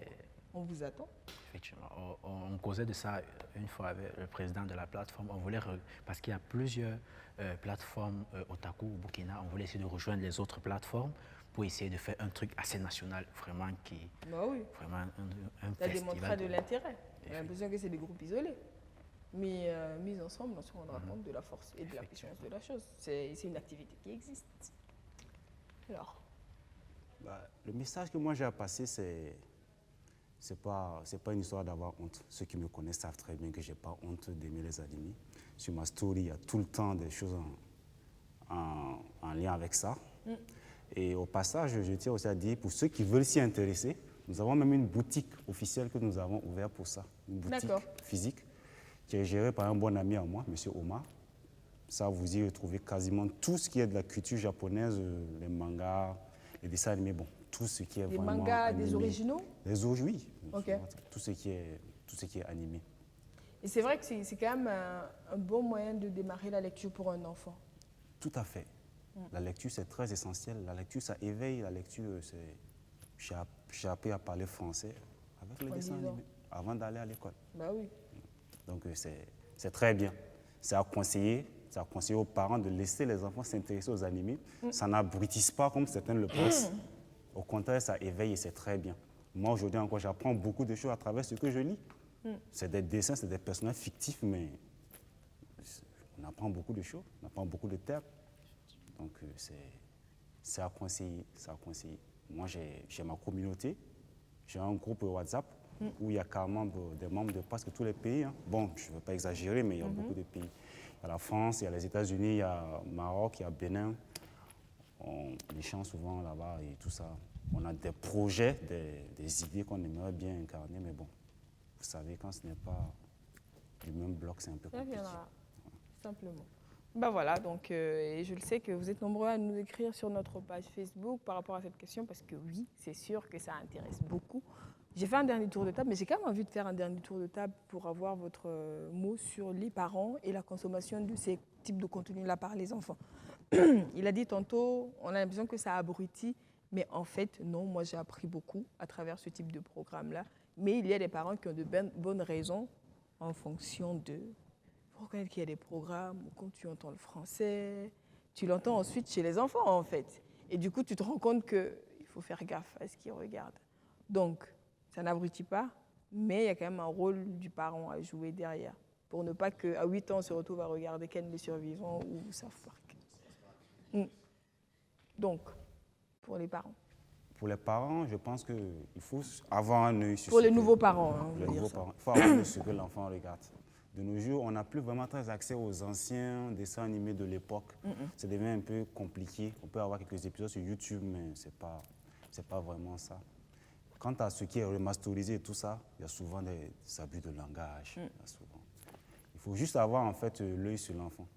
on vous attend. Effectivement. On causait de ça une fois avec le président de la plateforme. On voulait, parce qu'il y a plusieurs plateformes otaku au Burkina, on voulait essayer de rejoindre les autres plateformes pour essayer de faire un truc assez national, vraiment qui... Vraiment un ça festival. démontrera de l'intérêt. J'ai l'impression que c'est des groupes isolés. Mais mis ensemble, on se rendra compte de la force et de la puissance de la chose. C'est une activité qui existe. Alors le message que moi j'ai à passer, c'est pas une histoire d'avoir honte. Ceux qui me connaissent savent très bien que j'ai pas honte d'aimer les animés. Sur ma story, il y a tout le temps des choses en lien avec ça. Et au passage, je tiens aussi à dire, pour ceux qui veulent s'y intéresser, nous avons même une boutique officielle que nous avons ouverte pour ça. Une boutique physique qui est gérée par un bon ami à moi, M. Omar. Ça, vous y retrouvez quasiment tout ce qui est de la culture japonaise, les mangas, les dessins animés, bon, tout ce qui est des vraiment mangas, animé. des originaux? Oui. Okay. Tout ce qui est animé. Et c'est vrai que c'est quand même un bon moyen de démarrer la lecture pour un enfant. Tout à fait. La lecture, c'est très essentiel. La lecture, ça éveille. La lecture, c'est... J'ai appris à parler français avec les dessins animés avant d'aller à l'école. Bah oui. Donc, c'est très bien. C'est à conseiller aux parents de laisser les enfants s'intéresser aux animés. Ça n'abrutisse pas comme certains le pensent. Au contraire, ça éveille et c'est très bien. Moi, aujourd'hui encore, j'apprends beaucoup de choses à travers ce que je lis. C'est des dessins, c'est des personnages fictifs, mais on apprend beaucoup de choses, on apprend beaucoup de termes. Donc, c'est à conseiller, Moi, j'ai ma communauté, j'ai un groupe WhatsApp où il y a carrément des membres de presque tous les pays. Hein. Bon, je ne veux pas exagérer, mais il y a beaucoup de pays. Il y a la France, il y a les États-Unis, il y a le Maroc, il y a Bénin. On échange souvent là-bas et tout ça. On a des projets, des idées qu'on aimerait bien incarner, mais bon, vous savez, quand ce n'est pas du même bloc, c'est un peu compliqué. Ça viendra, simplement. Ben voilà, donc, et je le sais que vous êtes nombreux à nous écrire sur notre page Facebook par rapport à cette question, parce que oui, c'est sûr que ça intéresse beaucoup. J'ai fait un dernier tour de table, mais j'ai quand même envie de faire un dernier tour de table pour avoir votre mot sur les parents et la consommation de ces types de contenus-là par les enfants. Il a dit tantôt, on a l'impression que ça abrutit, mais en fait, non, moi j'ai appris beaucoup à travers ce type de programme-là. Mais il y a des parents qui ont de bonnes raisons en fonction de... Il faut reconnaître qu'il y a des programmes où quand tu entends le français, tu l'entends ensuite chez les enfants en fait. Et du coup, tu te rends compte qu'il faut faire gaffe à ce qu'ils regardent. Donc, ça n'abrutit pas, mais il y a quand même un rôle du parent à jouer derrière. Pour ne pas qu'à 8 ans, on se retrouve à regarder Ken les survivants ou South Park. Donc, pour les parents. Pour les parents, je pense qu'il faut avoir un œil sur pour les nouveaux parents, il faut avoir un œil sur ce que l'enfant regarde. De nos jours, on n'a plus vraiment très accès aux anciens dessins animés de l'époque. Ça devient un peu compliqué. On peut avoir quelques épisodes sur YouTube, mais ce n'est pas vraiment ça. Quant à ce qui est remasterisé et tout ça, il y a souvent des abus de langage. Il faut juste avoir en fait l'œil sur l'enfant.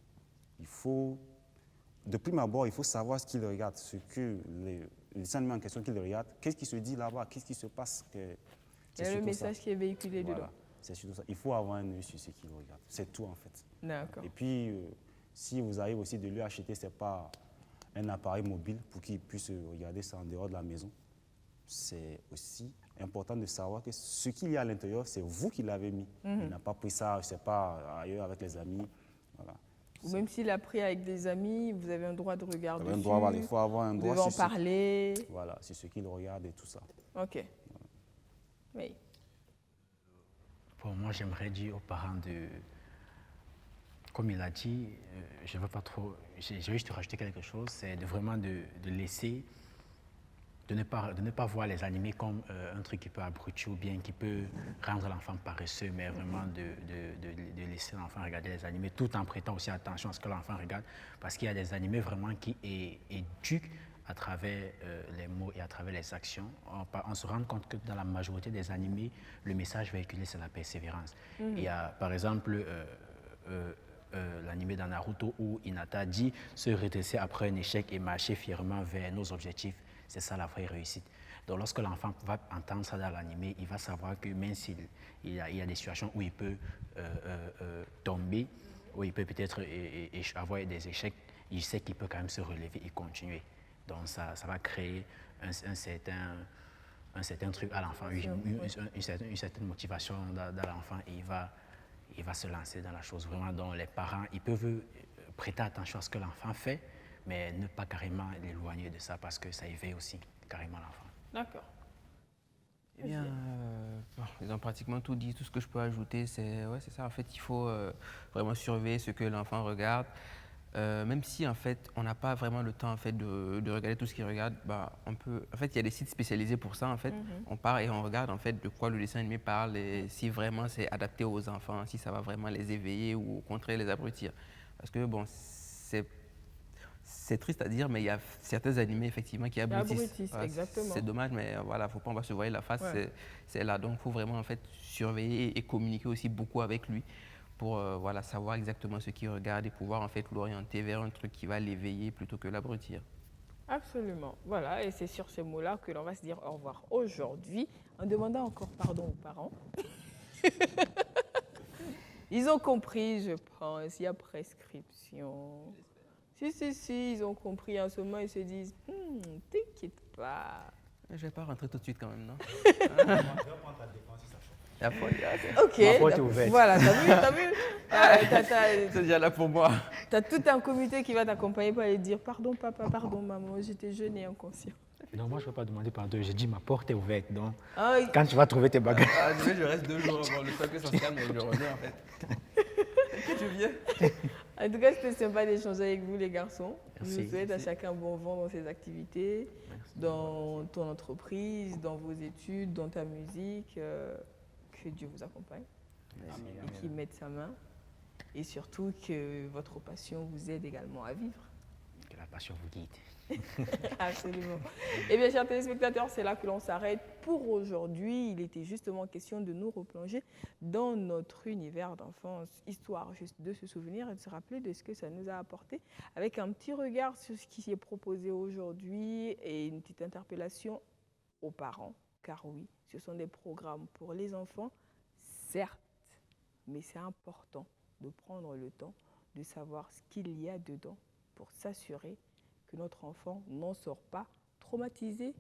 De prime abord, il faut savoir ce qu'il regarde, ce que les dessins animés en question qu'il regarde, qu'est-ce qui se dit là-bas, qu'est-ce qui se passe. Il y a le message qui est véhiculé dedans. C'est surtout ça. Il faut avoir un œil sur ce qu'il regarde. C'est tout en fait. D'accord. Et puis, si vous arrivez aussi de lui acheter, ce n'est pas un appareil mobile pour qu'il puisse regarder ça en dehors de la maison. C'est aussi important de savoir que ce qu'il y a à l'intérieur, c'est vous qui l'avez mis. Il n'a pas pris ça, je ne sais pas, ailleurs avec les amis. Voilà. Ou même s'il a pris avec des amis, vous avez un droit de regarder dessus. Il faut avoir un droit en parler. Voilà, c'est ce qu'il regarde et tout ça. Ok. Voilà. Oui. Pour moi, j'aimerais dire aux parents comme il a dit, je ne veux pas trop, je vais juste rajouter quelque chose, c'est vraiment de laisser de ne pas voir les animés comme un truc qui peut abrutir ou bien qui peut rendre l'enfant paresseux, mais vraiment de laisser l'enfant regarder les animés tout en prêtant aussi attention à ce que l'enfant regarde, parce qu'il y a des animés vraiment qui éduquent à travers les mots et à travers les actions. On se rend compte que dans la majorité des animés, le message véhiculé, c'est la persévérance. Il y a par exemple l'animé dans Naruto où Hinata dit se redresser après un échec et marcher fièrement vers nos objectifs. C'est ça la vraie réussite. Donc lorsque l'enfant va entendre ça dans l'animé, il va savoir que même s'il y a des situations où il peut tomber, où il peut peut-être avoir des échecs, il sait qu'il peut quand même se relever et continuer. Donc ça va créer un certain truc à l'enfant, une certaine motivation dans l'enfant et il va se lancer dans la chose. Vraiment, dont les parents, ils peuvent prêter attention à ce que l'enfant fait, mais ne pas carrément l'éloigner de ça parce que ça éveille aussi carrément l'enfant. D'accord. Eh bien, ils ont pratiquement tout dit. Tout ce que je peux ajouter, c'est ça. En fait, il faut vraiment surveiller ce que l'enfant regarde. Même si, en fait, on n'a pas vraiment le temps en fait, de regarder tout ce qu'il regarde, on peut... En fait, il y a des sites spécialisés pour ça, en fait. On part et on regarde, en fait, de quoi le dessin animé parle et si vraiment c'est adapté aux enfants, si ça va vraiment les éveiller ou au contraire les abrutir. Parce que, bon, c'est triste à dire, mais il y a certains animés, effectivement, qui abrutissent. Exactement. C'est dommage, mais voilà, faut pas, on va se voiler la face, c'est là. Donc, il faut vraiment, en fait, surveiller et communiquer aussi beaucoup avec lui pour savoir exactement ce qu'il regarde et pouvoir, en fait, l'orienter vers un truc qui va l'éveiller plutôt que l'abrutir. Absolument. Voilà, et c'est sur ces mots-là que l'on va se dire au revoir aujourd'hui, en demandant encore pardon aux parents. Ils ont compris, je pense, il y a prescription. Si, ils ont compris. En ce moment, ils se disent, t'inquiète pas. Je ne vais pas rentrer tout de suite quand même, non? Je vais prendre ta défense si ça chauffe. Ok, ma porte est ouverte. Voilà, t'as vu C'est déjà là pour moi. T'as tout un comité qui va t'accompagner pour aller dire, pardon papa, pardon maman, j'étais jeune et inconscient. Non, moi je ne vais pas demander pardon, j'ai dit ma porte est ouverte, donc Ah, quand tu vas trouver tes bagages. Je reste 2 jours avant le temps que ça se calme et je reviens en fait. Tu viens? En tout cas, c'était sympa d'échanger avec vous les garçons. Merci. Je vous souhaite à chacun bon vent dans ses activités, dans ton entreprise, dans vos études, dans ta musique. Que Dieu vous accompagne et qu'il mette sa main. Et surtout que votre passion vous aide également à vivre. Que la passion vous guide. Absolument. Eh bien, chers téléspectateurs, c'est là que l'on s'arrête pour aujourd'hui. Il était justement question de nous replonger dans notre univers d'enfance, histoire juste de se souvenir et de se rappeler de ce que ça nous a apporté, avec un petit regard sur ce qui est proposé aujourd'hui et une petite interpellation aux parents, car oui, ce sont des programmes pour les enfants, certes, mais c'est important de prendre le temps de savoir ce qu'il y a dedans pour s'assurer que notre enfant n'en sort pas traumatisé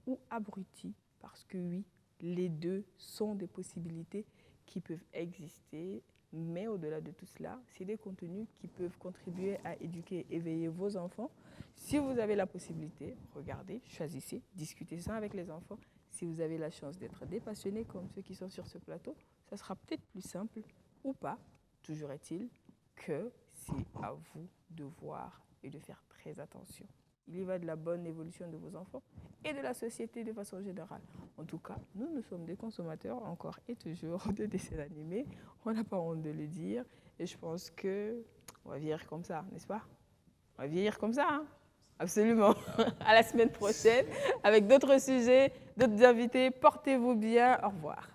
ou abruti. Parce que oui, les deux sont des possibilités qui peuvent exister. Mais au-delà de tout cela, c'est des contenus qui peuvent contribuer à éduquer et éveiller vos enfants. Si vous avez la possibilité, regardez, choisissez, discutez ça avec les enfants. Si vous avez la chance d'être des passionnés comme ceux qui sont sur ce plateau, ça sera peut-être plus simple ou pas. Toujours est-il que c'est à vous de voir et de faire très attention. Il y va de la bonne évolution de vos enfants et de la société de façon générale. En tout cas, nous sommes des consommateurs encore et toujours de dessins animés. On n'a pas honte de le dire. Et je pense qu'on va vieillir comme ça, n'est-ce pas? On va vieillir comme ça, hein? Absolument. À la semaine prochaine avec d'autres sujets, d'autres invités. Portez-vous bien. Au revoir.